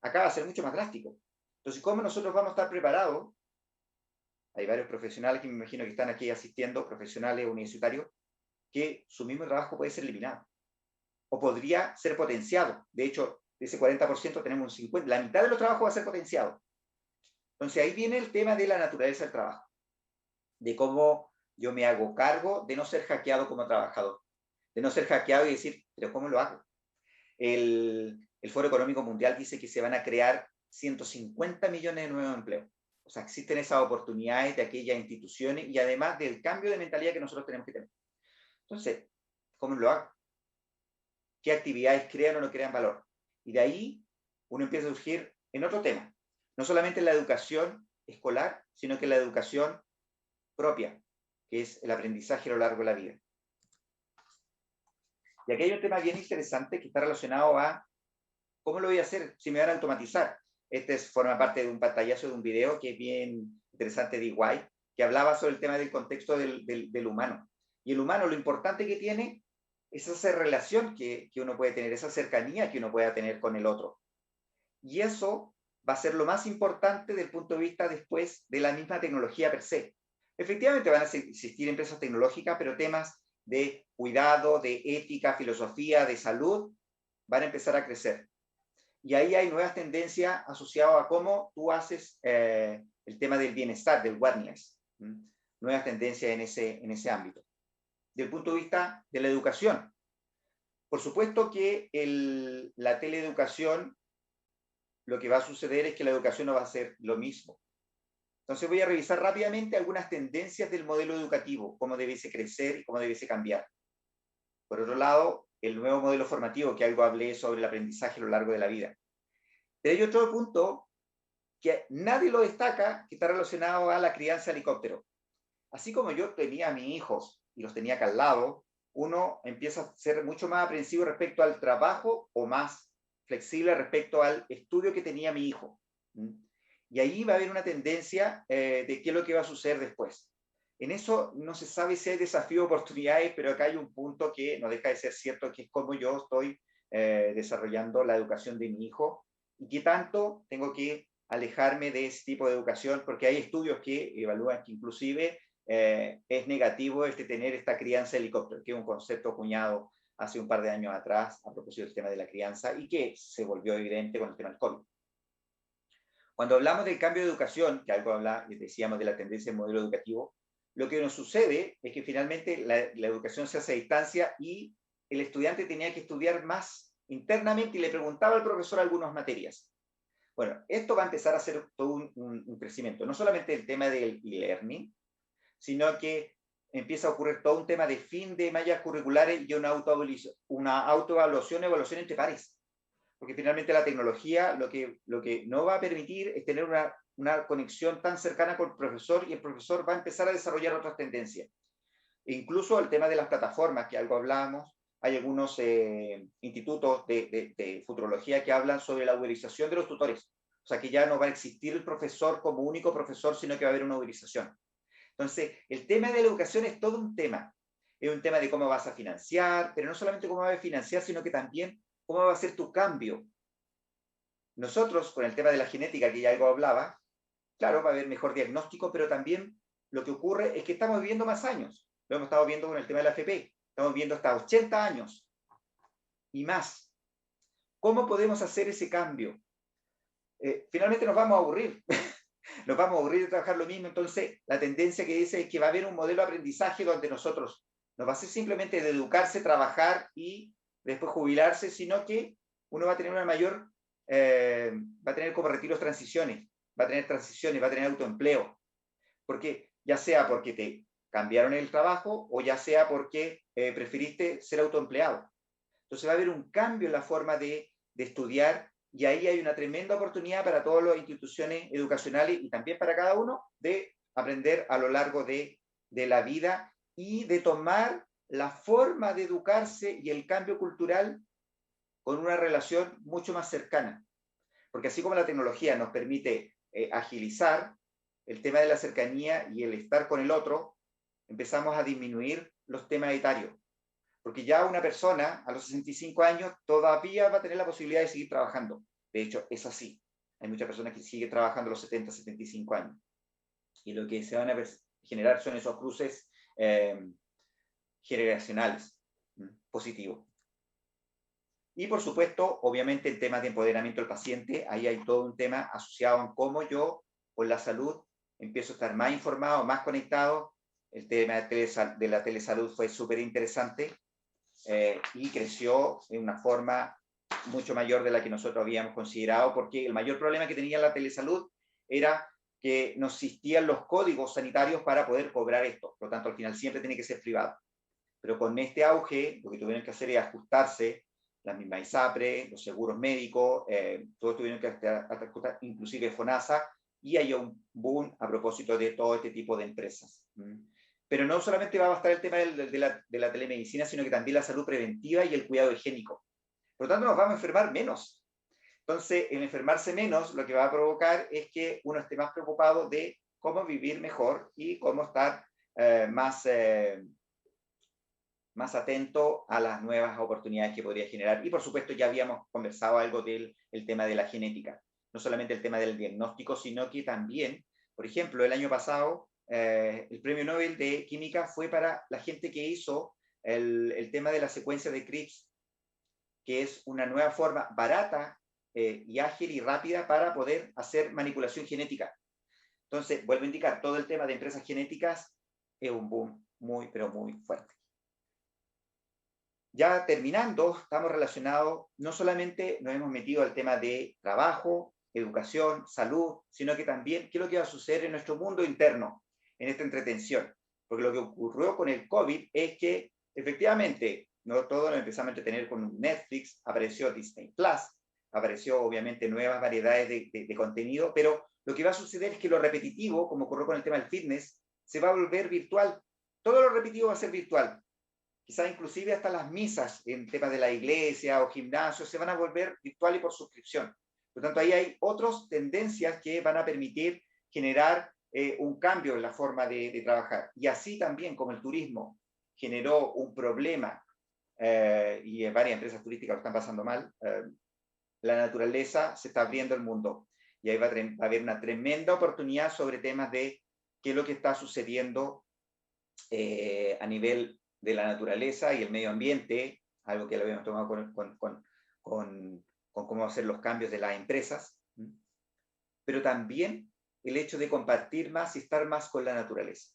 Acá va a ser mucho más drástico. Entonces, ¿cómo nosotros vamos a estar preparados? Hay varios profesionales que me imagino que están aquí asistiendo, profesionales universitarios, que su mismo trabajo puede ser eliminado o podría ser potenciado. De hecho, de ese 40% tenemos un 50%, la mitad de los trabajos va a ser potenciado. Entonces ahí viene el tema de la naturaleza del trabajo, de cómo yo me hago cargo de no ser hackeado como trabajador, de no ser hackeado y decir, pero ¿cómo lo hago? El Foro Económico Mundial dice que se van a crear 150 millones de nuevos empleos. O sea, existen esas oportunidades de aquellas instituciones y además del cambio de mentalidad que nosotros tenemos que tener. Entonces, ¿cómo lo hago? ¿Qué actividades crean o no crean valor? Y de ahí uno empieza a surgir en otro tema. No solamente en la educación escolar, sino que en la educación propia, que es el aprendizaje a lo largo de la vida. Y aquí hay un tema bien interesante que está relacionado a cómo lo voy a hacer si me van a automatizar. Forma parte de un pantallazo de un video que es bien interesante de EY, que hablaba sobre el tema del contexto del humano. Y el humano, lo importante que tiene es esa relación que uno puede tener, esa cercanía que uno pueda tener con el otro. Y eso va a ser lo más importante desde el punto de vista después de la misma tecnología per se. Efectivamente van a existir empresas tecnológicas, pero temas de cuidado, de ética, filosofía, de salud, van a empezar a crecer. Y ahí hay nuevas tendencias asociadas a cómo tú haces el tema del bienestar, del wellness. Nuevas tendencias en ese ámbito. Desde el punto de vista de la educación. Por supuesto que la teleeducación, lo que va a suceder es que la educación no va a ser lo mismo. Entonces voy a revisar rápidamente algunas tendencias del modelo educativo, cómo debiese crecer y cómo debiese cambiar. Por otro lado, el nuevo modelo formativo, que algo hablé sobre el aprendizaje a lo largo de la vida. Pero hay otro punto que nadie lo destaca, que está relacionado a la crianza de helicóptero. Así como yo tenía a mis hijos y los tenía acá al lado, uno empieza a ser mucho más aprensivo respecto al trabajo o más flexible respecto al estudio que tenía mi hijo. Y ahí va a haber una tendencia de qué es lo que va a suceder después. En eso no se sabe si hay desafíos o oportunidades, pero acá hay un punto que no deja de ser cierto, que es cómo yo estoy desarrollando la educación de mi hijo y qué tanto tengo que alejarme de ese tipo de educación, porque hay estudios que evalúan que inclusive es negativo tener esta crianza helicóptero, que es un concepto acuñado hace un par de años atrás a propósito del tema de la crianza y que se volvió evidente con el tema del COVID. Cuando hablamos del cambio de educación, que algo decíamos de la tendencia del modelo educativo, lo que nos sucede es que finalmente la educación se hace a distancia y el estudiante tenía que estudiar más internamente y le preguntaba al profesor algunas materias. Bueno, esto va a empezar a ser todo un crecimiento, no solamente el tema del e-learning, sino que empieza a ocurrir todo un tema de fin de mallas curriculares y una autoevaluación, evaluación entre pares. Porque finalmente la tecnología lo que no va a permitir es tener una conexión tan cercana con el profesor y el profesor va a empezar a desarrollar otras tendencias. E incluso el tema de las plataformas, que algo hablábamos, hay algunos institutos de futurología que hablan sobre la uberización de los tutores. O sea, que ya no va a existir el profesor como único profesor, sino que va a haber una uberización. Entonces, el tema de la educación es todo un tema. Es un tema de cómo vas a financiar, pero no solamente cómo vas a financiar, sino que también cómo va a ser tu cambio. Nosotros, con el tema de la genética, que ya algo hablaba, claro, va a haber mejor diagnóstico, pero también lo que ocurre es que estamos viviendo más años. Lo hemos estado viendo con el tema de la AFP. Estamos viendo hasta 80 años y más. ¿Cómo podemos hacer ese cambio? Finalmente nos vamos a aburrir. Nos vamos a aburrir de trabajar lo mismo. Entonces, la tendencia que dice es que va a haber un modelo de aprendizaje donde nosotros no va a ser simplemente de educarse, trabajar y después jubilarse, sino que uno va a tener una mayor, va a tener como retiros transiciones, va a tener transiciones, va a tener autoempleo. Porque ya sea porque te cambiaron el trabajo o ya sea porque preferiste ser autoempleado. Entonces va a haber un cambio en la forma de estudiar y ahí hay una tremenda oportunidad para todas las instituciones educacionales y también para cada uno de aprender a lo largo de la vida y de tomar la forma de educarse y el cambio cultural con una relación mucho más cercana. Porque así como la tecnología nos permite agilizar el tema de la cercanía y el estar con el otro, empezamos a disminuir los temas etarios. Porque ya una persona a los 65 años todavía va a tener la posibilidad de seguir trabajando. De hecho, es así. Hay muchas personas que siguen trabajando a los 70, 75 años. Y lo que se van a generar son esos cruces generacionales positivos. Y por supuesto, obviamente, en temas de empoderamiento del paciente, ahí hay todo un tema asociado en cómo yo, con la salud, empiezo a estar más informado, más conectado. El tema de la telesalud fue súper interesante y creció de una forma mucho mayor de la que nosotros habíamos considerado, porque el mayor problema que tenía la telesalud era que no existían los códigos sanitarios para poder cobrar esto. Por lo tanto, al final siempre tiene que ser privado. Pero con este auge, lo que tuvieron que hacer es ajustarse, las mismas ISAPRE, los seguros médicos, todos tuvieron que ajustar, inclusive FONASA, y hay un boom a propósito de todo este tipo de empresas. Pero no solamente va a bastar el tema de la telemedicina, sino que también la salud preventiva y el cuidado higiénico. Por lo tanto, nos vamos a enfermar menos. Entonces, el enfermarse menos lo que va a provocar es que uno esté más preocupado de cómo vivir mejor y cómo estar más atento a las nuevas oportunidades que podría generar. Y por supuesto ya habíamos conversado algo del tema de la genética, no solamente el tema del diagnóstico, sino que también, por ejemplo, el año pasado, el premio Nobel de Química fue para la gente que hizo el tema de la secuencia de Cribbs, que es una nueva forma barata y ágil y rápida para poder hacer manipulación genética. Entonces, vuelvo a indicar, todo el tema de empresas genéticas es un boom muy, pero muy fuerte. Ya terminando, estamos relacionados, no solamente nos hemos metido al tema de trabajo, educación, salud, sino que también qué es lo que va a suceder en nuestro mundo interno, en esta entretención. Porque lo que ocurrió con el COVID es que efectivamente, no todo lo empezamos a entretener con Netflix, apareció Disney Plus, apareció obviamente nuevas variedades de contenido, pero lo que va a suceder es que lo repetitivo, como ocurrió con el tema del fitness, se va a volver virtual. Todo lo repetitivo va a ser virtual. Quizás inclusive hasta las misas en temas de la iglesia o gimnasio se van a volver virtual y por suscripción. Por lo tanto, ahí hay otras tendencias que van a permitir generar un cambio en la forma de trabajar. Y así también como el turismo generó un problema y varias empresas turísticas lo están pasando mal, la naturaleza se está abriendo al mundo. Y ahí va a haber una tremenda oportunidad sobre temas de qué es lo que está sucediendo a nivel de la naturaleza y el medio ambiente, algo que lo habíamos tomado con cómo hacer los cambios de las empresas, pero también el hecho de compartir más y estar más con la naturaleza.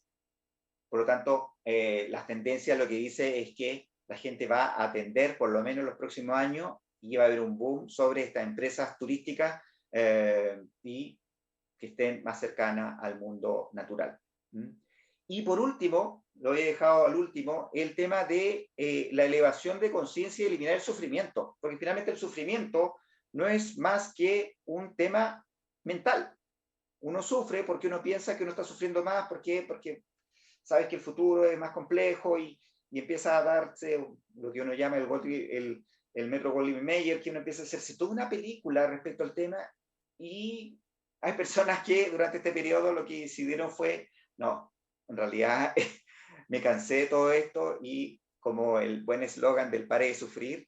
Por lo tanto, las tendencias lo que dice es que la gente va a atender, por lo menos en los próximos años, y va a haber un boom sobre estas empresas turísticas y que estén más cercanas al mundo natural. Y por último, lo he dejado al último, el tema de la elevación de conciencia y eliminar el sufrimiento, porque finalmente el sufrimiento no es más que un tema mental. Uno sufre porque uno piensa que uno está sufriendo más, porque sabes que el futuro es más complejo y empieza a darse lo que uno llama el Metro Goldwyn Mayer, que uno empieza a hacerse toda una película respecto al tema, y hay personas que durante este periodo lo que decidieron fue, no, en realidad me cansé de todo esto y como el buen eslogan del pare de sufrir,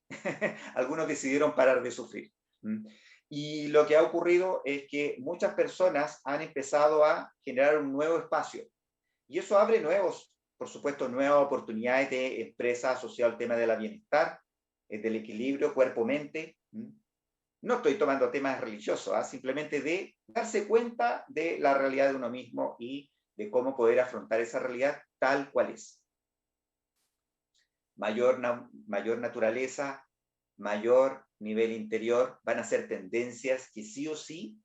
algunos decidieron parar de sufrir. Y lo que ha ocurrido es que muchas personas han empezado a generar un nuevo espacio. Y eso abre por supuesto, nuevas oportunidades de empresas asociadas al tema del bienestar, del equilibrio cuerpo-mente. No estoy tomando temas religiosos, simplemente de darse cuenta de la realidad de uno mismo y de cómo poder afrontar esa realidad tal cual es. Mayor naturaleza, mayor nivel interior, van a ser tendencias que sí o sí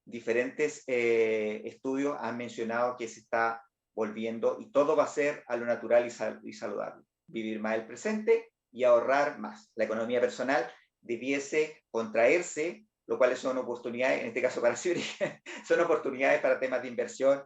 diferentes estudios han mencionado que se está volviendo, y todo va a ser a lo natural y saludable. Vivir más el presente y ahorrar más. La economía personal debiese contraerse, lo cual son oportunidades, en este caso para Zurich, son oportunidades para temas de inversión,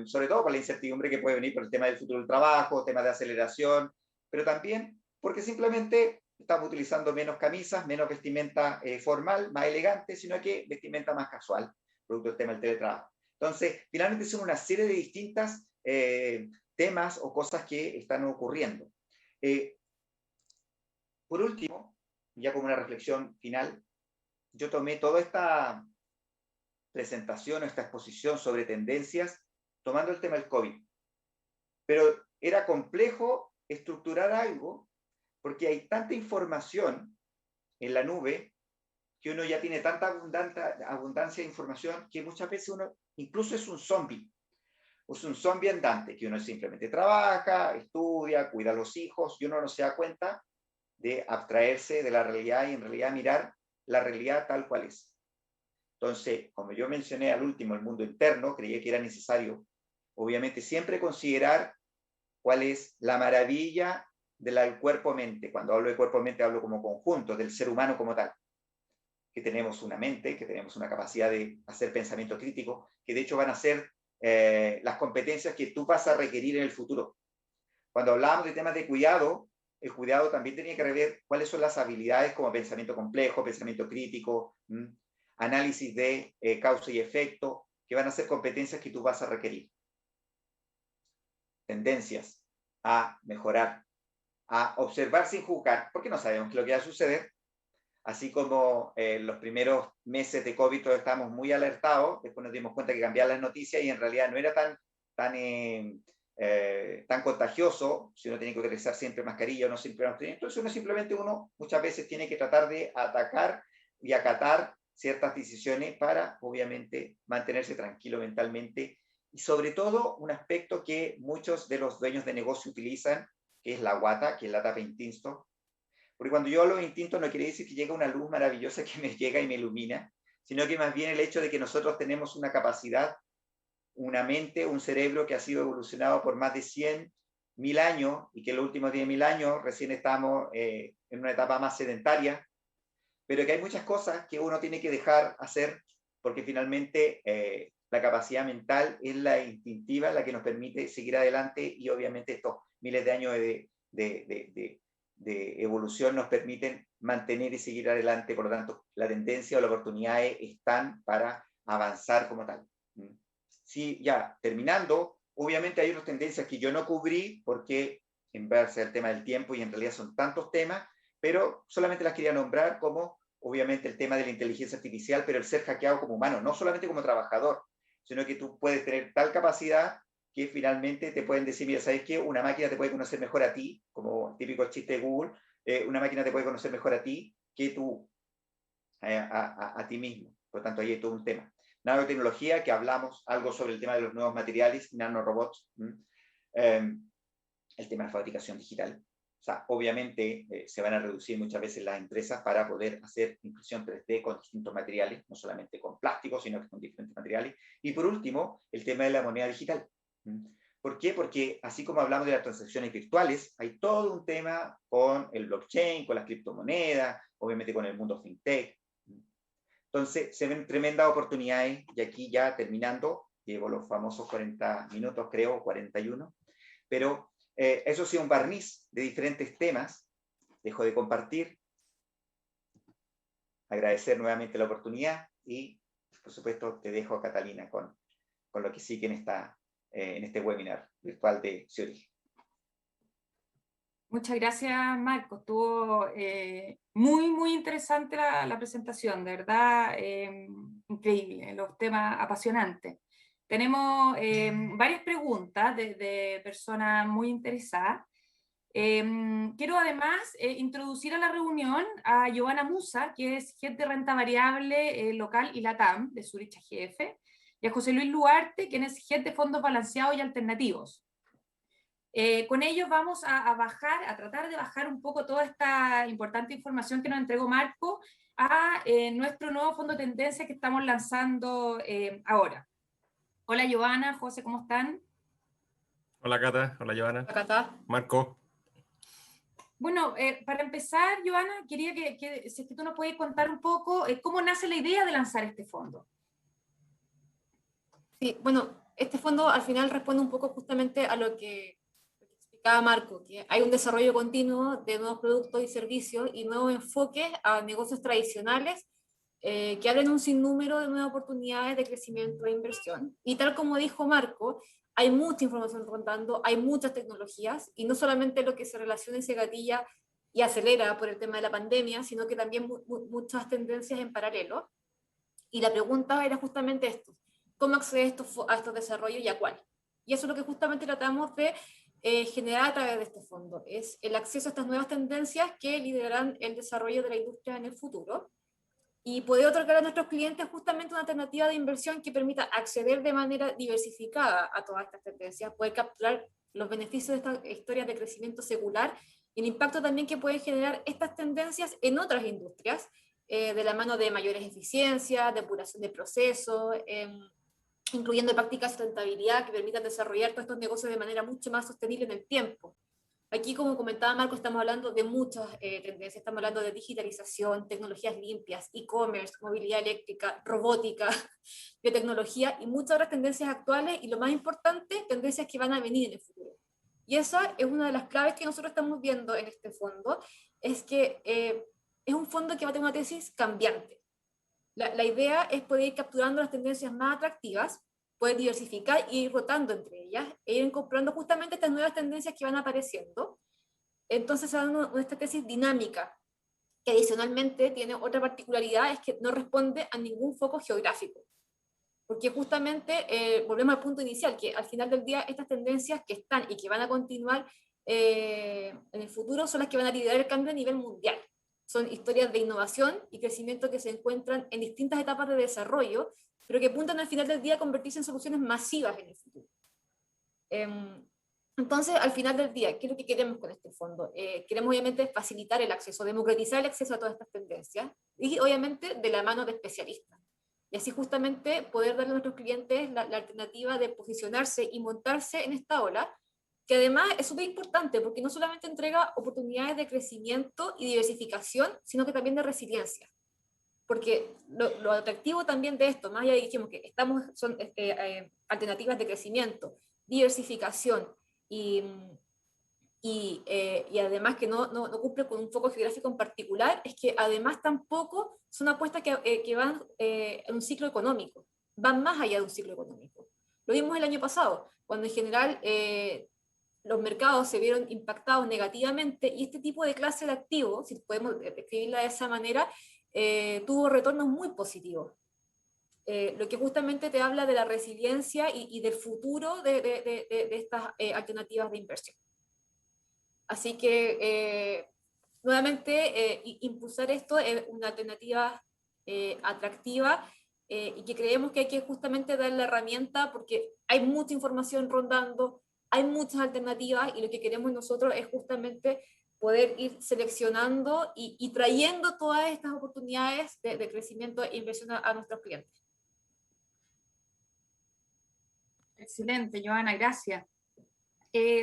sobre todo por la incertidumbre que puede venir por el tema del futuro del trabajo, temas de aceleración, pero también porque simplemente estamos utilizando menos camisas, menos vestimenta formal, más elegante, sino que vestimenta más casual, producto del tema del teletrabajo. Entonces, finalmente son una serie de distintas temas o cosas que están ocurriendo. Por último, ya como una reflexión final, yo tomé toda esta presentación, esta exposición sobre tendencias, tomando el tema del COVID. Pero era complejo estructurar algo porque hay tanta información en la nube, que uno ya tiene tanta abundancia de información que muchas veces uno incluso es un zombie. Es un zombie andante, que uno simplemente trabaja, estudia, cuida a los hijos, y uno no se da cuenta de abstraerse de la realidad y en realidad mirar la realidad tal cual es. Entonces, como yo mencioné al último, el mundo interno, creía que era necesario, obviamente, siempre considerar cuál es la maravilla del cuerpo-mente. Cuando hablo de cuerpo-mente, hablo como conjunto, del ser humano como tal. Que tenemos una mente, que tenemos una capacidad de hacer pensamiento crítico, que de hecho van a ser las competencias que tú vas a requerir en el futuro. Cuando hablábamos de temas de cuidado, el cuidado también tenía que ver cuáles son las habilidades como pensamiento complejo, pensamiento crítico, análisis de causa y efecto, que van a ser competencias que tú vas a requerir. Tendencias a mejorar, a observar sin juzgar, porque no sabemos qué es lo que va a suceder. Así como los primeros meses de COVID todos estábamos muy alertados, después nos dimos cuenta que cambiaban las noticias y en realidad no era tan contagioso, si uno tiene que utilizar siempre mascarilla o no siempre mascarilla. Entonces uno muchas veces tiene que tratar de atacar y acatar ciertas decisiones para, obviamente, mantenerse tranquilo mentalmente. Y sobre todo, un aspecto que muchos de los dueños de negocio utilizan, que es la WATA, que es la Tapa Instinto. Porque cuando yo hablo de instinto no quiere decir que llega una luz maravillosa que me llega y me ilumina, sino que más bien el hecho de que nosotros tenemos una capacidad, una mente, un cerebro que ha sido evolucionado por más de 100.000 años y que en los últimos 10.000 años recién estamos en una etapa más sedentaria, pero que hay muchas cosas que uno tiene que dejar hacer porque finalmente la capacidad mental es la instintiva, la que nos permite seguir adelante y obviamente estos miles de años de evolución nos permiten mantener y seguir adelante, por lo tanto, la tendencia o las oportunidades están para avanzar como tal. Sí, ya, terminando, obviamente hay otras tendencias que yo no cubrí porque en base al tema del tiempo y en realidad son tantos temas, pero solamente las quería nombrar como, obviamente, el tema de la inteligencia artificial, pero el ser hackeado como humano, no solamente como trabajador, sino que tú puedes tener tal capacidad que finalmente te pueden decir, mira, ¿sabes qué? Una máquina te puede conocer mejor a ti, como el típico chiste de Google, una máquina te puede conocer mejor a ti que tú, a ti mismo. Por lo tanto, ahí hay todo un tema. Nanotecnología, que hablamos algo sobre el tema de los nuevos materiales, nanorobots, el tema de la fabricación digital. O sea, obviamente se van a reducir muchas veces las empresas para poder hacer impresión 3D con distintos materiales, no solamente con plástico, sino que con diferentes materiales. Y por último, el tema de la moneda digital. ¿Por qué? Porque así como hablamos de las transacciones virtuales, hay todo un tema con el blockchain, con las criptomonedas, obviamente con el mundo fintech. Entonces, se ven tremendas oportunidades, y aquí ya terminando, llevo los famosos 40 minutos, creo, 41, pero eso sí, un barniz de diferentes temas. Dejo de compartir, agradecer nuevamente la oportunidad y, por supuesto, te dejo a Catalina con lo que sigue en este webinar virtual de Zurich. Muchas gracias, Marco. Estuvo muy, muy interesante la presentación, de verdad, increíble, los temas apasionantes. Tenemos varias preguntas de personas muy interesadas. Quiero además introducir a la reunión a Giovanna Musa, que es Head de Renta Variable Local y LATAM de Zurich AGF, y a José Luis Luarte, quien es Head de Fondos Balanceados y Alternativos. Con ellos vamos a tratar de bajar un poco toda esta importante información que nos entregó Marco a nuestro nuevo fondo de tendencia que estamos lanzando ahora. Hola Giovanna, José, ¿cómo están? Hola Cata, hola Giovanna. Hola Cata. Marco. Bueno, para empezar, Giovanna, quería si es que tú nos puedes contar un poco cómo nace la idea de lanzar este fondo. Sí, bueno, este fondo al final responde un poco justamente a lo que explicaba Marco, que hay un desarrollo continuo de nuevos productos y servicios y nuevos enfoques a negocios tradicionales que abren un sinnúmero de nuevas oportunidades de crecimiento e inversión. Y tal como dijo Marco, hay mucha información rondando, hay muchas tecnologías, y no solamente lo que se relaciona y se gatilla y acelera por el tema de la pandemia, sino que también muchas tendencias en paralelo. Y la pregunta era justamente esto: ¿cómo acceder a estos desarrollos y a cuál? Y eso es lo que justamente tratamos de generada a través de este fondo. Es el acceso a estas nuevas tendencias que liderarán el desarrollo de la industria en el futuro y poder otorgar a nuestros clientes justamente una alternativa de inversión que permita acceder de manera diversificada a todas estas tendencias, poder capturar los beneficios de estas historias de crecimiento secular y el impacto también que pueden generar estas tendencias en otras industrias, de la mano de mayores eficiencias, depuración de procesos, incluyendo prácticas de rentabilidad que permitan desarrollar todos estos negocios de manera mucho más sostenible en el tiempo. Aquí, como comentaba Marco, estamos hablando de muchas tendencias, estamos hablando de digitalización, tecnologías limpias, e-commerce, movilidad eléctrica, robótica, biotecnología y muchas otras tendencias actuales y lo más importante, tendencias que van a venir en el futuro. Y esa es una de las claves que nosotros estamos viendo en este fondo, es que es un fondo que va a tener una tesis cambiante. La idea es poder ir capturando las tendencias más atractivas, poder diversificar y ir rotando entre ellas, e ir incorporando justamente estas nuevas tendencias que van apareciendo. Entonces, se da una tesis dinámica, que adicionalmente tiene otra particularidad, es que no responde a ningún foco geográfico. Porque justamente, volvemos al punto inicial, que al final del día estas tendencias que están y que van a continuar en el futuro son las que van a liderar el cambio a nivel mundial. Son historias de innovación y crecimiento que se encuentran en distintas etapas de desarrollo, pero que apuntan al final del día a convertirse en soluciones masivas en el futuro. Entonces, al final del día, ¿qué es lo que queremos con este fondo? Queremos obviamente facilitar el acceso, democratizar el acceso a todas estas tendencias y obviamente de la mano de especialistas. Y así justamente poder darle a nuestros clientes la alternativa de posicionarse y montarse en esta ola, que además es súper importante porque no solamente entrega oportunidades de crecimiento y diversificación, sino que también de resiliencia. Porque lo atractivo también de esto, más allá de dijimos que son alternativas de crecimiento, diversificación y además que no cumple con un foco geográfico en particular, es que además tampoco son apuestas que van en un ciclo económico, van más allá de un ciclo económico. Lo vimos el año pasado, cuando en general los mercados se vieron impactados negativamente y este tipo de clase de activos, si podemos describirla de esa manera, tuvo retornos muy positivos. Lo que justamente te habla de la resiliencia y del futuro de estas alternativas de inversión. Así que, nuevamente, impulsar esto es una alternativa atractiva y que creemos que hay que justamente dar la herramienta porque hay mucha información rondando, hay muchas alternativas y lo que queremos nosotros es justamente poder ir seleccionando y trayendo todas estas oportunidades de crecimiento e inversión a nuestros clientes. Excelente, Joana, gracias.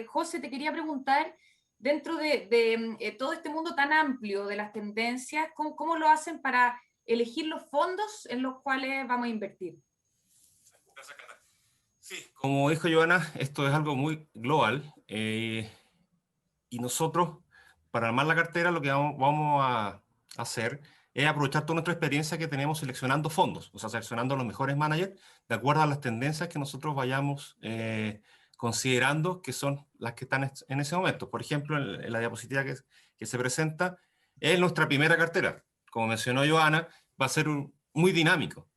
José, te quería preguntar, dentro de todo este mundo tan amplio de las tendencias, ¿cómo lo hacen para elegir los fondos en los cuales vamos a invertir? Gracias, Cata. Sí, como dijo Joana, esto es algo muy global y nosotros, para armar la cartera, lo que vamos a hacer es aprovechar toda nuestra experiencia que tenemos seleccionando fondos, o sea, seleccionando los mejores managers de acuerdo a las tendencias que nosotros vayamos considerando que son las que están en ese momento. Por ejemplo, en la diapositiva que se presenta, es nuestra primera cartera. Como mencionó Joana, va a ser muy dinámico.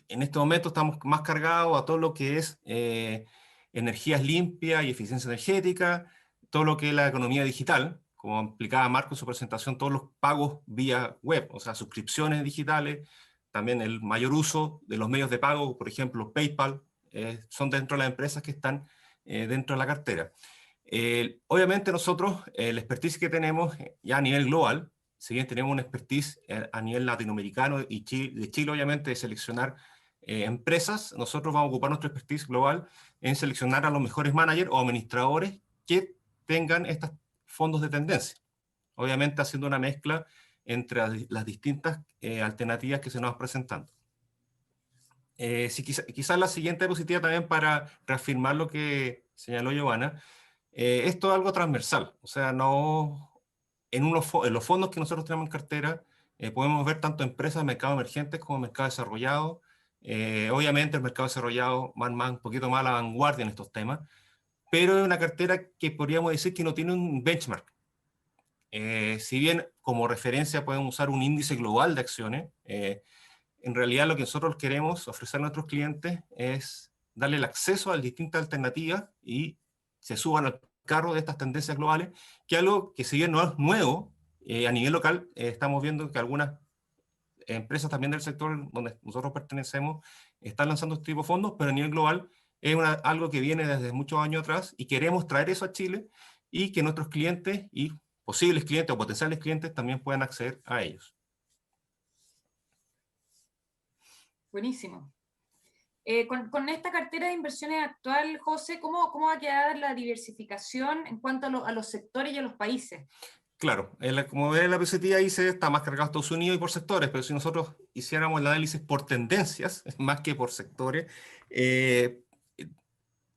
En este momento estamos más cargados a todo lo que es energías limpias y eficiencia energética, todo lo que es la economía digital, como explicaba Marco en su presentación, todos los pagos vía web, o sea, suscripciones digitales, también el mayor uso de los medios de pago, por ejemplo, PayPal, son dentro de las empresas que están dentro de la cartera. Obviamente nosotros, el expertise que tenemos ya a nivel global, si bien tenemos una expertise a nivel latinoamericano y de Chile, obviamente, de seleccionar empresas, nosotros vamos a ocupar nuestra expertise global en seleccionar a los mejores managers o administradores que tengan estos fondos de tendencia. Obviamente haciendo una mezcla entre las distintas alternativas que se nos van presentando. Quizás la siguiente diapositiva también para reafirmar lo que señaló Giovanna, esto es algo transversal, o sea, no, en los fondos que nosotros tenemos en cartera podemos ver tanto empresas de mercado emergentes como mercado desarrollado. Obviamente el mercado desarrollado va un poquito más a la vanguardia en estos temas, pero es una cartera que podríamos decir que no tiene un benchmark. Si bien como referencia podemos usar un índice global de acciones, en realidad lo que nosotros queremos ofrecer a nuestros clientes es darle el acceso a distintas alternativas y se suban al carro de estas tendencias globales, que algo que si bien no es nuevo, a nivel local estamos viendo que algunas empresas también del sector donde nosotros pertenecemos están lanzando este tipo de fondos, pero a nivel global es algo que viene desde muchos años atrás y queremos traer eso a Chile y que nuestros clientes y posibles clientes o potenciales clientes también puedan acceder a ellos. Buenísimo. Con esta cartera de inversiones actual, José, ¿cómo va a quedar la diversificación en cuanto a los sectores y a los países? Claro, como ve la PCT ahí se está más cargado Estados Unidos y por sectores, pero si nosotros hiciéramos el análisis por tendencias, más que por sectores,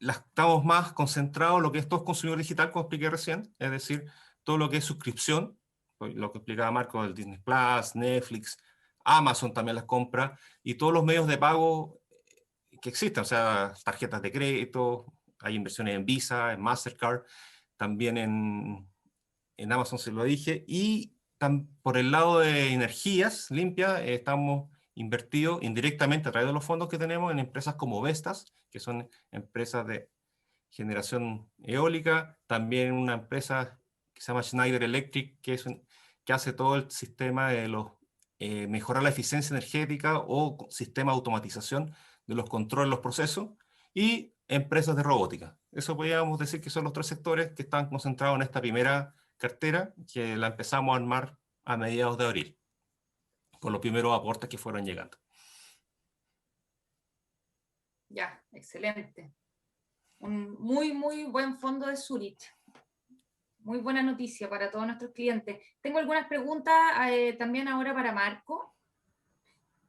estamos más concentrados en lo que es todo consumidor digital, como expliqué recién, es decir, todo lo que es suscripción, lo que explicaba Marco, el Disney Plus, Netflix, Amazon también las compra, y todos los medios de pago que existen, o sea, tarjetas de crédito, hay inversiones en Visa, en Mastercard, también en Amazon se lo dije, y por el lado de energías limpias, estamos invertidos indirectamente a través de los fondos que tenemos en empresas como Vestas, que son empresas de generación eólica, también una empresa que se llama Schneider Electric, que hace todo el sistema de mejorar la eficiencia energética o sistema de automatización de los controles, los procesos, y empresas de robótica. Eso podríamos decir que son los tres sectores que están concentrados en esta primera cartera, que la empezamos a armar a mediados de abril, con los primeros aportes que fueron llegando. Ya, excelente. Un muy buen fondo de Zurich. Muy buena noticia para todos nuestros clientes. Tengo algunas preguntas también ahora para Marco.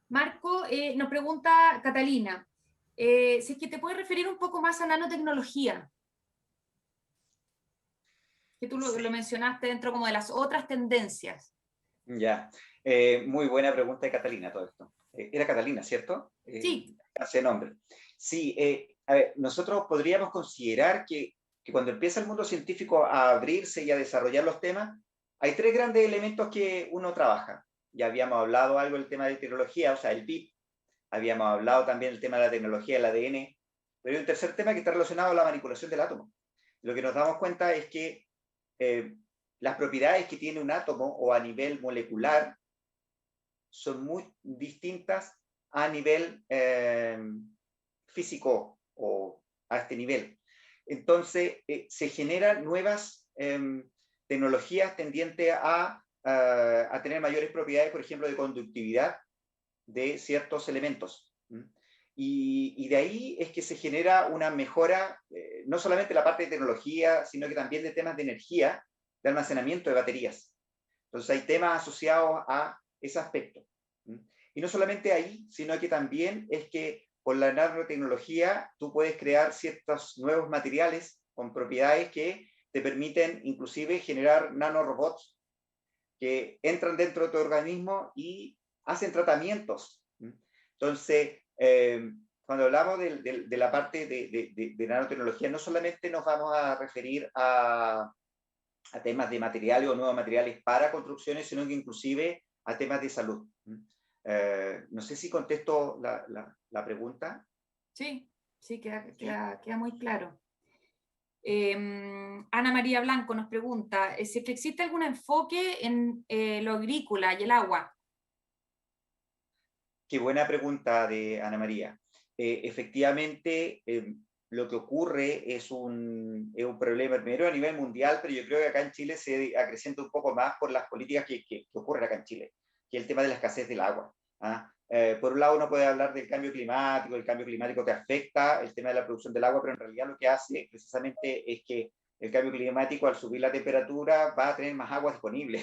Marco, nos pregunta Catalina, si es que te puedes referir un poco más a nanotecnología, que tú lo mencionaste dentro como de las otras tendencias. Ya, muy buena pregunta de Catalina todo esto. Era Catalina, ¿cierto? Sí. Hace nombre. Sí, a ver, nosotros podríamos considerar que cuando empieza el mundo científico a abrirse y a desarrollar los temas, hay tres grandes elementos que uno trabaja. Ya habíamos hablado algo del tema de tecnología, o sea, el PIB. Habíamos hablado también del tema de la tecnología, el ADN. Pero hay un tercer tema que está relacionado a la manipulación del átomo. Lo que nos damos cuenta es que las propiedades que tiene un átomo o a nivel molecular son muy distintas a nivel físico o a este nivel. Entonces, se generan nuevas tecnologías tendientes a tener mayores propiedades, por ejemplo, de conductividad de ciertos elementos. Y de ahí es que se genera una mejora, no solamente la parte de tecnología, sino que también de temas de energía, de almacenamiento de baterías. Entonces hay temas asociados a ese aspecto. Y no solamente ahí, sino que también es que con la nanotecnología tú puedes crear ciertos nuevos materiales con propiedades que te permiten inclusive generar nanorobots que entran dentro de tu organismo y hacen tratamientos. Entonces, cuando hablamos de la parte de nanotecnología, no solamente nos vamos a referir a temas de materiales o nuevos materiales para construcciones, sino que inclusive a temas de salud. No sé si contesto la pregunta. Sí, queda muy claro. Ana María Blanco nos pregunta si existe algún enfoque en lo agrícola y el agua. Qué buena pregunta de Ana María. Efectivamente, lo que ocurre es un problema primero a nivel mundial, pero yo creo que acá en Chile se acrecienta un poco más por las políticas que ocurren acá en Chile, que es el tema de la escasez del agua. Por un lado uno puede hablar del cambio climático, el cambio climático que afecta el tema de la producción del agua, pero en realidad lo que hace precisamente es que el cambio climático, al subir la temperatura, va a tener más agua disponible.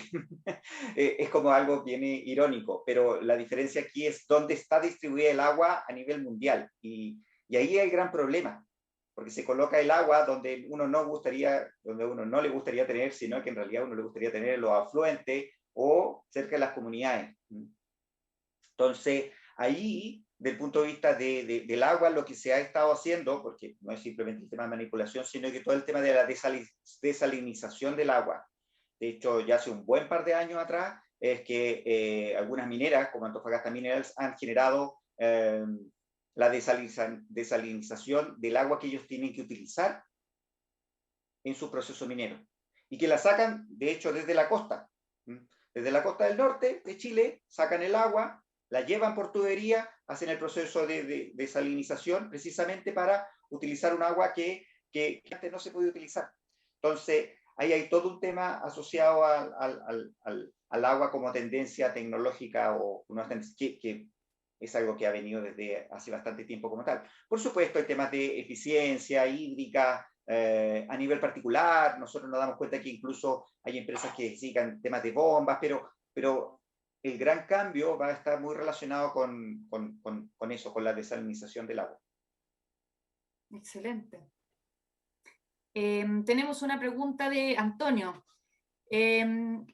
Es como algo bien irónico, pero la diferencia aquí es dónde está distribuida el agua a nivel mundial. Y ahí hay el gran problema, porque se coloca el agua donde uno no le gustaría tener, sino que en realidad uno le gustaría tener los afluentes o cerca de las comunidades. Entonces, ahí, del punto de vista del agua, lo que se ha estado haciendo, porque no es simplemente el tema de manipulación, sino que todo el tema de la desalinización del agua. De hecho, ya hace un buen par de años atrás, es que algunas mineras, como Antofagasta Minerals, han generado la desalinización del agua que ellos tienen que utilizar en su proceso minero y que la sacan, de hecho, desde la costa. Desde la costa del norte de Chile, sacan el agua, la llevan por tubería, hacen el proceso de desalinización precisamente para utilizar un agua que antes no se podía utilizar. Entonces, ahí hay todo un tema asociado al agua como tendencia tecnológica o una tendencia que es algo que ha venido desde hace bastante tiempo como tal. Por supuesto, hay temas de eficiencia hídrica a nivel particular. Nosotros nos damos cuenta que incluso hay empresas que sigan temas de bombas, pero el gran cambio va a estar muy relacionado con eso, con la desalinización del agua. Excelente. Tenemos una pregunta de Antonio.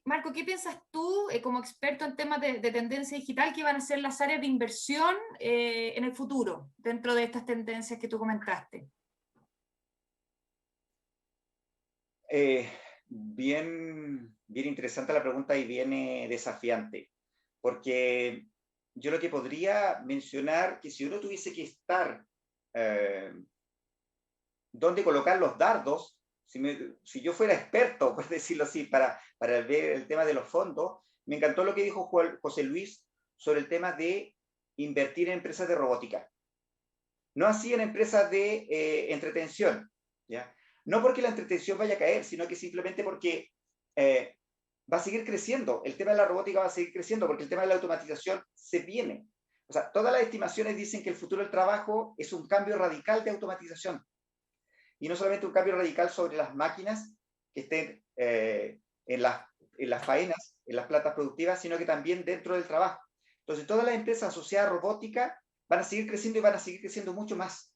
Marco, ¿qué piensas tú como experto en temas de tendencia digital que van a ser las áreas de inversión en el futuro dentro de estas tendencias que tú comentaste? Bien interesante la pregunta y bien desafiante, porque yo lo que podría mencionar que si uno tuviese que estar dónde colocar los dardos, si yo fuera experto, por decirlo así, para ver el tema de los fondos, me encantó lo que dijo José Luis sobre el tema de invertir en empresas de robótica. No así en empresas de entretención, ¿ya? No porque la entretención vaya a caer, sino que simplemente porque va a seguir creciendo. El tema de la robótica va a seguir creciendo porque el tema de la automatización se viene. O sea, todas las estimaciones dicen que el futuro del trabajo es un cambio radical de automatización. Y no solamente un cambio radical sobre las máquinas que estén en las faenas, en las plantas productivas, sino que también dentro del trabajo. Entonces, todas las empresas asociadas a robótica van a seguir creciendo y van a seguir creciendo mucho más.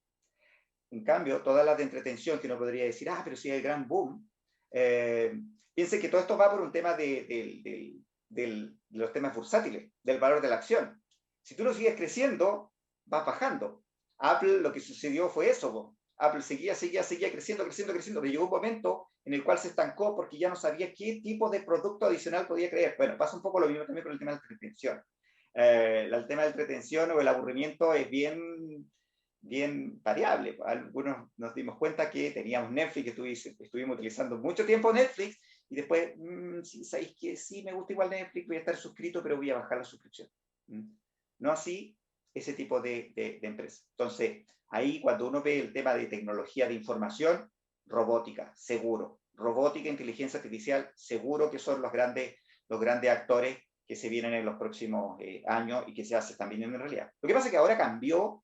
En cambio, todas las de entretención, que uno podría decir, pero sí hay el gran boom, piensen que todo esto va por un tema de los temas bursátiles, del valor de la acción. Si tú no sigues creciendo, vas bajando. Apple, lo que sucedió fue eso. Apple seguía creciendo, pero llegó un momento en el cual se estancó porque ya no sabía qué tipo de producto adicional podía crear. Bueno, pasa un poco lo mismo también con el tema de la entretención. El tema de la entretención o el aburrimiento es bien variable. Algunos nos dimos cuenta que teníamos Netflix, que estuvimos utilizando mucho tiempo Netflix, y después, sí, sabéis que sí, me gusta igual Netflix, voy a estar suscrito, pero voy a bajar la suscripción. No así ese tipo de empresas. Entonces, ahí cuando uno ve el tema de tecnología de información, robótica, seguro. Robótica, inteligencia artificial, seguro que son los grandes actores que se vienen en los próximos años y que se están viniendo en realidad. Lo que pasa es que ahora cambió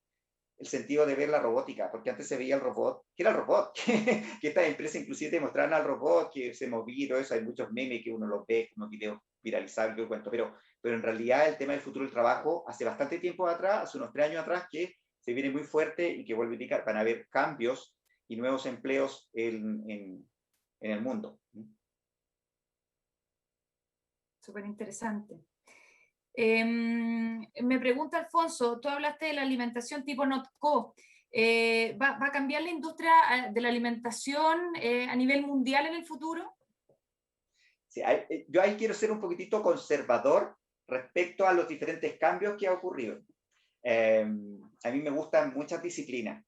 el sentido de ver la robótica, porque antes se veía el robot, ¿qué era el robot? que estas empresas inclusive te mostraban al robot que se movía y todo eso. Hay muchos memes que uno los ve, unos videos viralizados, que yo cuento, pero en realidad el tema del futuro del trabajo, hace bastante tiempo atrás, hace unos 3 años atrás, que se viene muy fuerte y que vuelve a indicar, van a haber cambios y nuevos empleos en el mundo. Súper interesante. Me pregunta Alfonso, tú hablaste de la alimentación tipo NotCo. ¿Va a cambiar la industria de la alimentación a nivel mundial en el futuro? Sí, yo ahí quiero ser un poquitito conservador respecto a los diferentes cambios que ha ocurrido. A mí me gustan muchas disciplinas.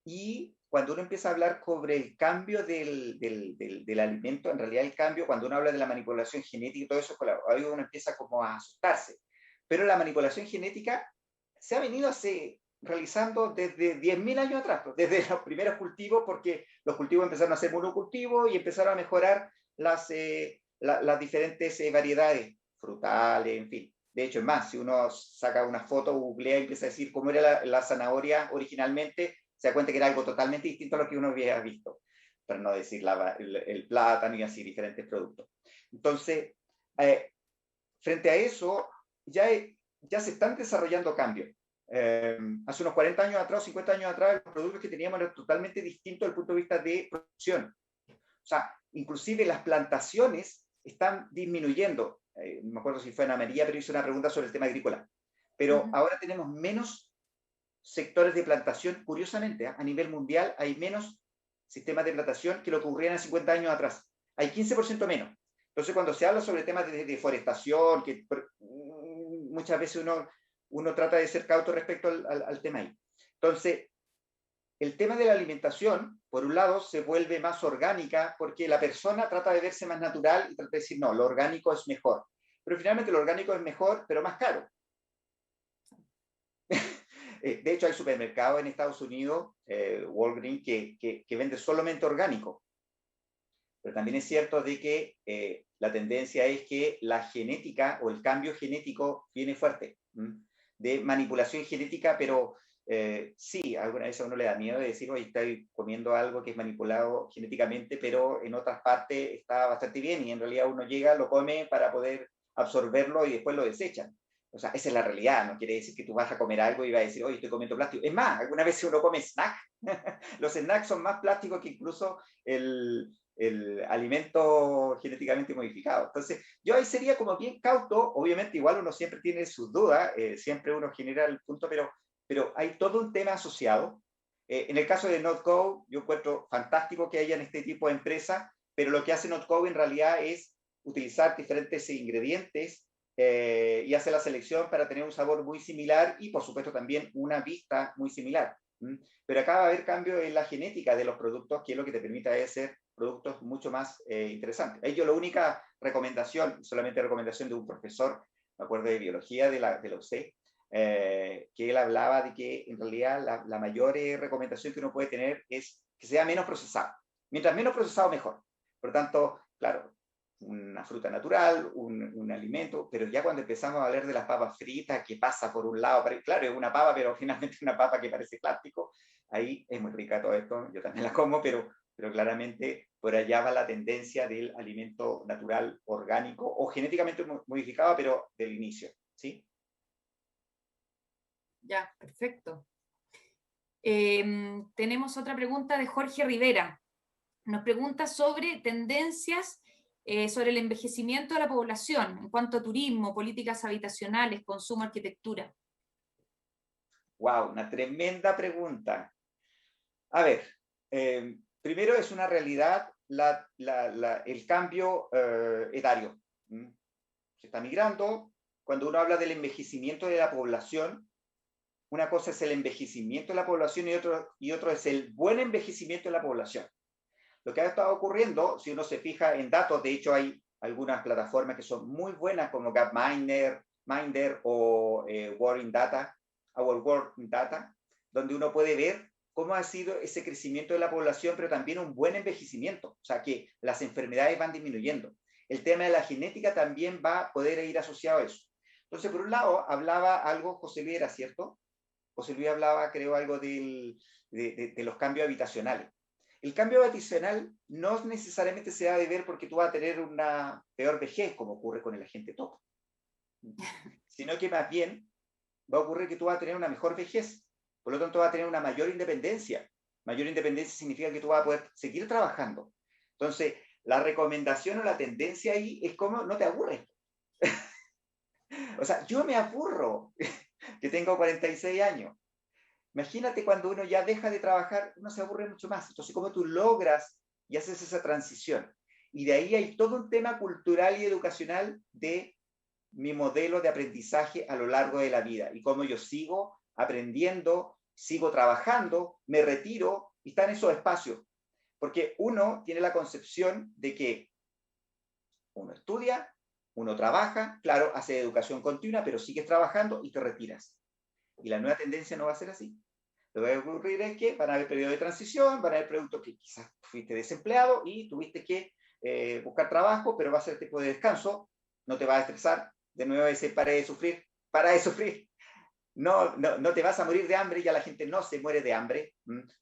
Y cuando uno empieza a hablar sobre el cambio del alimento, en realidad el cambio, cuando uno habla de la manipulación genética y todo eso, ahí uno empieza como a asustarse. Pero la manipulación genética se ha venido realizando desde 10.000 años atrás, desde los primeros cultivos, porque los cultivos empezaron a ser monocultivos y empezaron a mejorar las diferentes variedades frutales, en fin. De hecho, es más, si uno saca una foto, googlea y empieza a decir cómo era la zanahoria originalmente, se da cuenta que era algo totalmente distinto a lo que uno había visto, para no decir el plátano y así diferentes productos. Entonces, frente a eso, ya se están desarrollando cambios. Hace unos 40 años atrás o 50 años atrás, los productos que teníamos eran totalmente distintos desde el punto de vista de producción. O sea, inclusive las plantaciones están disminuyendo. No me acuerdo si fue Ana María, pero hizo una pregunta sobre el tema agrícola. Pero ahora tenemos menos sectores de plantación. Curiosamente, a nivel mundial hay menos sistemas de plantación que lo que ocurría en 50 años atrás. Hay 15% menos. Entonces, cuando se habla sobre temas de deforestación, que muchas veces uno trata de ser cauto respecto al tema ahí. Entonces, el tema de la alimentación, por un lado, se vuelve más orgánica porque la persona trata de verse más natural y trata de decir, no, lo orgánico es mejor. Pero finalmente lo orgánico es mejor, pero más caro. De hecho, hay supermercados en Estados Unidos, Walgreens, que vende solamente orgánico. Pero también es cierto de que la tendencia es que la genética o el cambio genético viene fuerte, de manipulación genética, pero sí, alguna vez a uno le da miedo de decir, oye, estoy comiendo algo que es manipulado genéticamente, pero en otras partes está bastante bien y en realidad uno llega, lo come para poder absorberlo y después lo desechan. O sea, esa es la realidad, no quiere decir que tú vas a comer algo y vas a decir, oye, estoy comiendo plástico. Es más, alguna vez uno come snack. Los snacks son más plásticos que incluso el alimento genéticamente modificado. Entonces, yo ahí sería como bien cauto, obviamente igual uno siempre tiene sus dudas, siempre uno genera el punto, pero hay todo un tema asociado. En el caso de NotCo, yo encuentro fantástico que hayan este tipo de empresas, pero lo que hace NotCo en realidad es utilizar diferentes ingredientes y hacer la selección para tener un sabor muy similar y por supuesto también una vista muy similar. Pero acá va a haber cambio en la genética de los productos, que es lo que te permite hacer productos mucho más interesantes. Ahí yo la única recomendación, solamente recomendación de un profesor, me acuerdo de biología de la UC, que él hablaba de que en realidad la mayor recomendación que uno puede tener es que sea menos procesado. Mientras menos procesado, mejor. Por lo tanto, claro, una fruta natural, un alimento, pero ya cuando empezamos a hablar de las papas fritas, que pasa por un lado, claro, es una papa, pero finalmente una papa que parece plástico, ahí es muy rica todo esto, yo también la como, pero claramente por allá va la tendencia del alimento natural, orgánico o genéticamente modificado, pero del inicio, ¿sí? Ya, perfecto. Tenemos otra pregunta de Jorge Rivera. Nos pregunta sobre tendencias sobre el envejecimiento de la población en cuanto a turismo, políticas habitacionales, consumo, arquitectura. Wow, una tremenda pregunta. A ver, primero es una realidad el cambio etario. Se está migrando. Cuando uno habla del envejecimiento de la población, una cosa es el envejecimiento de la población y otro es el buen envejecimiento de la población. Lo que ha estado ocurriendo, si uno se fija en datos, de hecho hay algunas plataformas que son muy buenas como Gapminder o Our World in Data, donde uno puede ver cómo ha sido ese crecimiento de la población, pero también un buen envejecimiento, o sea que las enfermedades van disminuyendo. El tema de la genética también va a poder ir asociado a eso. Entonces, por un lado, hablaba algo José Luis, ¿era cierto? José Luis hablaba, creo, algo de los cambios habitacionales. El cambio habitacional no necesariamente se da de ver porque tú vas a tener una peor vejez, como ocurre con el agente top, sino que más bien va a ocurrir que tú vas a tener una mejor vejez, por lo tanto vas a tener una mayor independencia. Mayor independencia significa que tú vas a poder seguir trabajando. Entonces, la recomendación o la tendencia ahí es como no te aburres. O sea, yo me aburro, que tengo 46 años. Imagínate cuando uno ya deja de trabajar, uno se aburre mucho más. Entonces, ¿cómo tú logras y haces esa transición? Y de ahí hay todo un tema cultural y educacional de mi modelo de aprendizaje a lo largo de la vida y cómo yo sigo aprendiendo, sigo trabajando, me retiro y está en esos espacios. Porque uno tiene la concepción de que uno estudia, uno trabaja, claro, hace educación continua, pero sigues trabajando y te retiras. Y la nueva tendencia no va a ser así. Lo que va a ocurrir es que van a haber periodos de transición, van a haber productos que quizás fuiste desempleado y tuviste que buscar trabajo, pero va a ser tipo de descanso, no te va a estresar, de nuevo ese para de sufrir. No te vas a morir de hambre, ya la gente no se muere de hambre.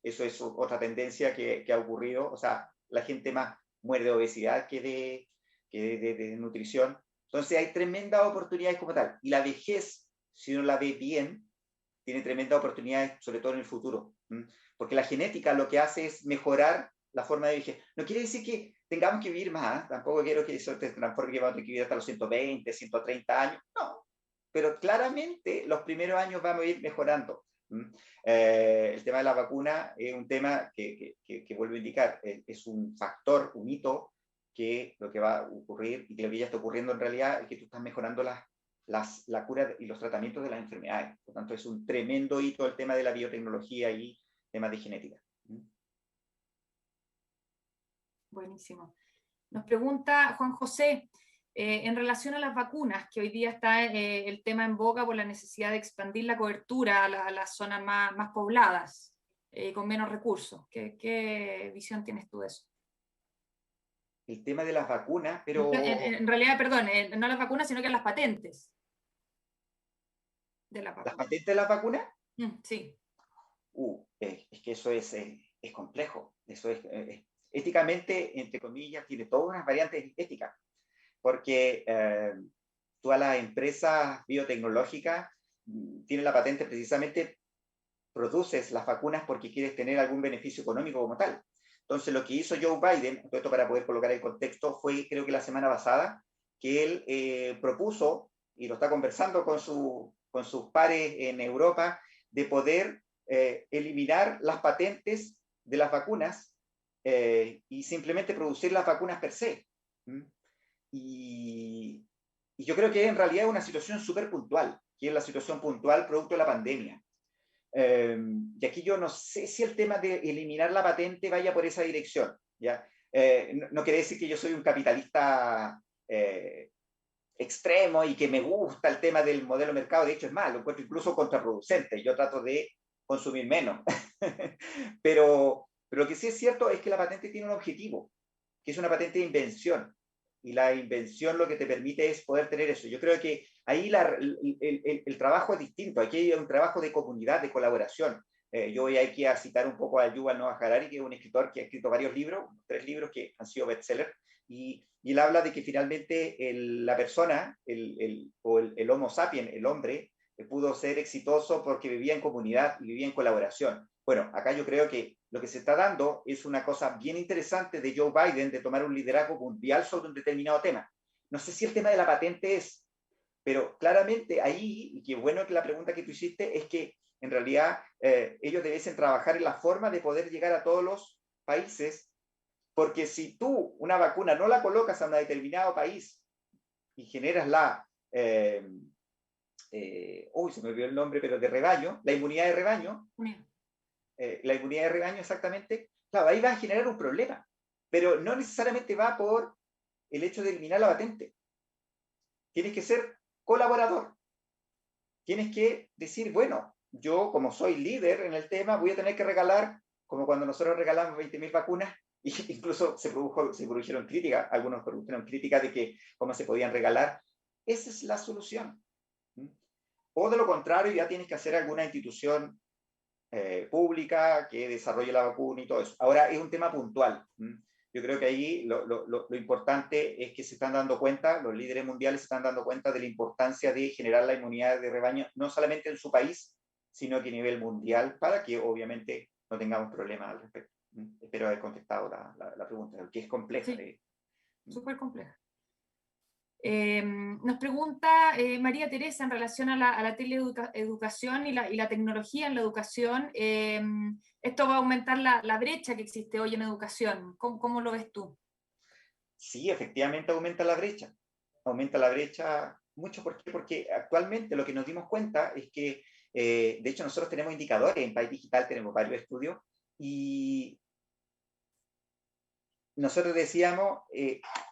Eso es otra tendencia que ha ocurrido, o sea, la gente más muere de obesidad que de nutrición. Entonces hay tremendas oportunidades como tal. Y la vejez, si uno la ve bien, tiene tremendas oportunidades, sobre todo en el futuro. Porque la genética lo que hace es mejorar la forma de vejez. No quiere decir que tengamos que vivir más, tampoco quiero que eso te transforme que vamos a tener que vivir hasta los 120, 130 años, no. Pero claramente los primeros años vamos a ir mejorando. El tema de la vacuna es un tema que vuelvo a indicar, es un factor, un hito, que lo que va a ocurrir y que lo que ya está ocurriendo en realidad es que tú estás mejorando la cura y los tratamientos de las enfermedades. Por tanto, es un tremendo hito el tema de la biotecnología y temas de genética. Buenísimo. Nos pregunta Juan José, en relación a las vacunas, que hoy día está el tema en boga por la necesidad de expandir la cobertura a las zonas más pobladas, con menos recursos. ¿Qué visión tienes tú de eso? El tema de las vacunas, pero... En realidad, perdón, no las vacunas, sino que las patentes de las vacunas. ¿Las patentes de las vacunas? Sí. Es que eso es complejo. Eso es éticamente, entre comillas, tiene todas unas variantes éticas. Porque todas las empresas biotecnológicas tienen la patente precisamente, produces las vacunas porque quieres tener algún beneficio económico como tal. Entonces, lo que hizo Joe Biden, todo esto para poder colocar el contexto, fue, creo que la semana pasada, que él propuso, y lo está conversando con sus pares en Europa, de poder eliminar las patentes de las vacunas y simplemente producir las vacunas per se. Y yo creo que en realidad es una situación súper puntual, que es la situación puntual producto de la pandemia. Y aquí yo no sé si el tema de eliminar la patente vaya por esa dirección, ¿ya? No quiere decir que yo soy un capitalista extremo y que me gusta el tema del modelo mercado, de hecho es más, lo encuentro incluso contraproducente, yo trato de consumir menos. pero lo que sí es cierto es que la patente tiene un objetivo, que es una patente de invención. Y la invención lo que te permite es poder tener eso. Yo creo que ahí el trabajo es distinto. Aquí hay un trabajo de comunidad, de colaboración. Yo voy aquí a citar un poco a Yuval Noah Harari, que es un escritor que ha escrito varios libros, 3 libros que han sido bestsellers, y él habla de que finalmente la persona, el Homo sapiens, el hombre, pudo ser exitoso porque vivía en comunidad y vivía en colaboración. Bueno, acá yo creo que lo que se está dando es una cosa bien interesante de Joe Biden de tomar un liderazgo mundial sobre un determinado tema. No sé si el tema de la patente es, pero claramente ahí, y qué bueno que la pregunta que tú hiciste es que en realidad ellos debiesen trabajar en la forma de poder llegar a todos los países, porque si tú una vacuna no la colocas a un determinado país y generas se me olvidó el nombre, pero de rebaño, la inmunidad de rebaño, la inmunidad de rebaño exactamente, claro, ahí va a generar un problema, pero no necesariamente va por el hecho de eliminar la patente. Tienes que ser colaborador. Tienes que decir, bueno, yo como soy líder en el tema, voy a tener que regalar, como cuando nosotros regalamos 20.000 vacunas, y incluso se produjeron críticas, algunos produjeron críticas de que cómo se podían regalar. Esa es la solución. O de lo contrario, ya tienes que hacer alguna institución pública que desarrolle la vacuna y todo eso. Ahora, es un tema puntual. Yo creo que ahí lo importante es que se están dando cuenta, los líderes mundiales se están dando cuenta de la importancia de generar la inmunidad de rebaño, no solamente en su país, sino que a nivel mundial, para que obviamente no tengamos problemas al respecto. Espero haber contestado la pregunta, que es compleja. Sí, súper compleja. Nos pregunta María Teresa en relación a la teleeducación y la tecnología en la educación. ¿Esto va a aumentar la brecha que existe hoy en educación? ¿Cómo lo ves tú? Sí, efectivamente aumenta la brecha. Aumenta la brecha mucho. ¿Por qué? Porque actualmente lo que nos dimos cuenta es que, de hecho, nosotros tenemos indicadores en País Digital, tenemos varios estudios, y nosotros decíamos,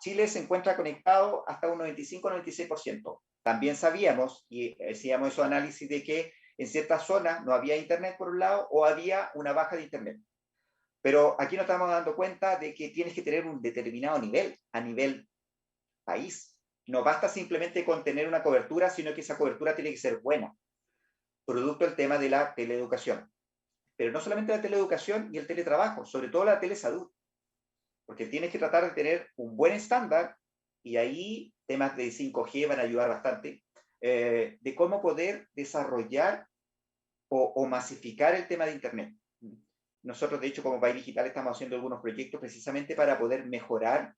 Chile se encuentra conectado hasta un 95-96%. También sabíamos, y hacíamos esos análisis de que en ciertas zonas no había internet por un lado o había una baja de internet. Pero aquí nos estamos dando cuenta de que tienes que tener un determinado nivel, a nivel país. No basta simplemente con tener una cobertura, sino que esa cobertura tiene que ser buena, producto del tema de la teleeducación. Pero no solamente la teleeducación y el teletrabajo, sobre todo la telesalud. Porque tienes que tratar de tener un buen estándar, y ahí temas de 5G van a ayudar bastante, de cómo poder desarrollar o masificar el tema de Internet. Nosotros, de hecho, como País Digital estamos haciendo algunos proyectos precisamente para poder mejorar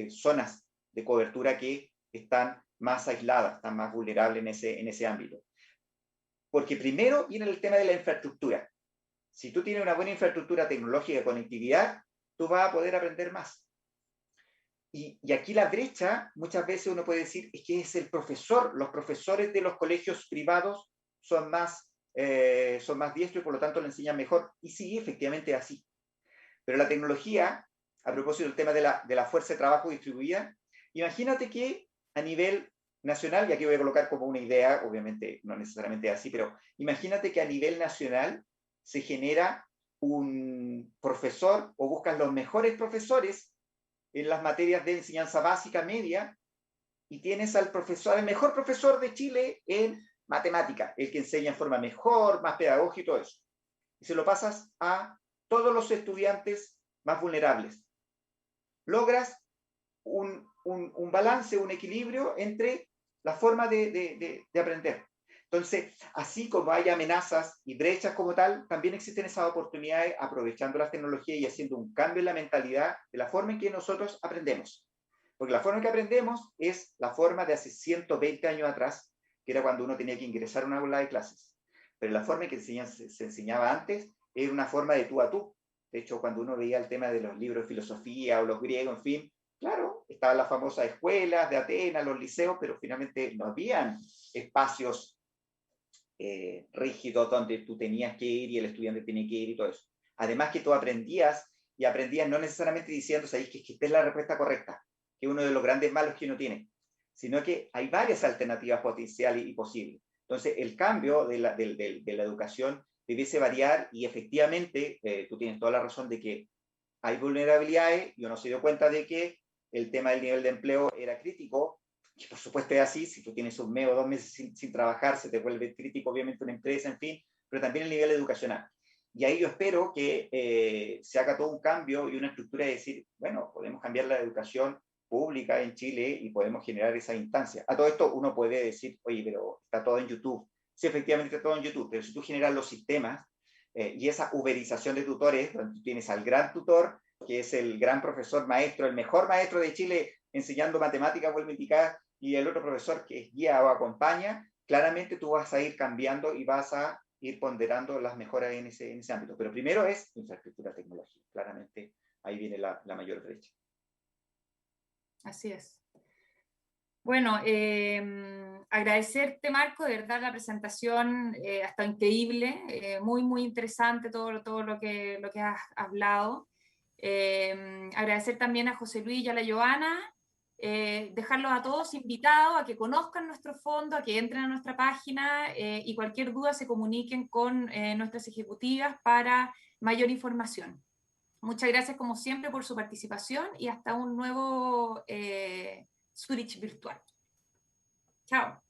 zonas de cobertura que están más aisladas, están más vulnerables en ese ámbito. Porque primero viene el tema de la infraestructura. Si tú tienes una buena infraestructura tecnológica de conectividad, tú vas a poder aprender más. Y aquí la brecha, muchas veces uno puede decir, es que es el profesor. Los profesores de los colegios privados son más son más diestros y por lo tanto le enseñan mejor. Y sí, efectivamente es así. Pero la tecnología, a propósito del tema de la fuerza de trabajo distribuida, imagínate que a nivel nacional, y aquí voy a colocar como una idea, obviamente no necesariamente así, pero imagínate que a nivel nacional se genera un profesor o buscan los mejores profesores en las materias de enseñanza básica, media, y tienes al profesor, el mejor profesor de Chile en matemática, el que enseña en forma mejor, más pedagógica y todo eso. Y se lo pasas a todos los estudiantes más vulnerables. Logras un balance, un equilibrio entre la forma de aprender. Entonces, así como hay amenazas y brechas como tal, también existen esas oportunidades aprovechando las tecnologías y haciendo un cambio en la mentalidad de la forma en que nosotros aprendemos. Porque la forma en que aprendemos es la forma de hace 120 años atrás, que era cuando uno tenía que ingresar a una aula de clases. Pero la forma en que se enseñaba antes era una forma de tú a tú. De hecho, cuando uno veía el tema de los libros de filosofía o los griegos, en fin, claro, estaban las famosas escuelas de Atenas, los liceos, pero finalmente no habían espacios rígidos donde tú tenías que ir y el estudiante tenía que ir y todo eso. Además que tú aprendías y aprendías no necesariamente diciendo, ¿sabes? Que esta es la respuesta correcta, que es uno de los grandes malos que uno tiene, sino que hay varias alternativas potenciales y posibles. Entonces, el cambio de la educación debiese variar y efectivamente, tú tienes toda la razón de que hay vulnerabilidades y uno se dio cuenta de que el tema del nivel de empleo era crítico, y por supuesto es así, si tú tienes un mes o 2 meses sin trabajar, se te vuelve crítico obviamente una empresa, en fin, pero también el nivel educacional. Y ahí yo espero que se haga todo un cambio y una estructura de decir, bueno, podemos cambiar la educación pública en Chile y podemos generar esa instancia. A todo esto uno puede decir, oye, pero está todo en YouTube. Sí, efectivamente está todo en YouTube, pero si tú generas los sistemas y esa uberización de tutores, donde tú tienes al gran tutor, que es el gran profesor maestro, el mejor maestro de Chile enseñando matemáticas o aritmética, y el otro profesor que es guía o acompaña, claramente tú vas a ir cambiando y vas a ir ponderando las mejoras en ese ámbito. Pero primero es infraestructura tecnológica. Claramente ahí viene la mayor brecha. Así es. Bueno, agradecerte, Marco, de verdad la presentación ha estado increíble, muy, muy interesante todo lo que has hablado. Agradecer también a José Luis y a la Joana, dejarlos a todos invitados a que conozcan nuestro fondo, a que entren a nuestra página y cualquier duda se comuniquen con nuestras ejecutivas para mayor información. Muchas gracias como siempre por su participación y hasta un nuevo Zurich virtual. Chao.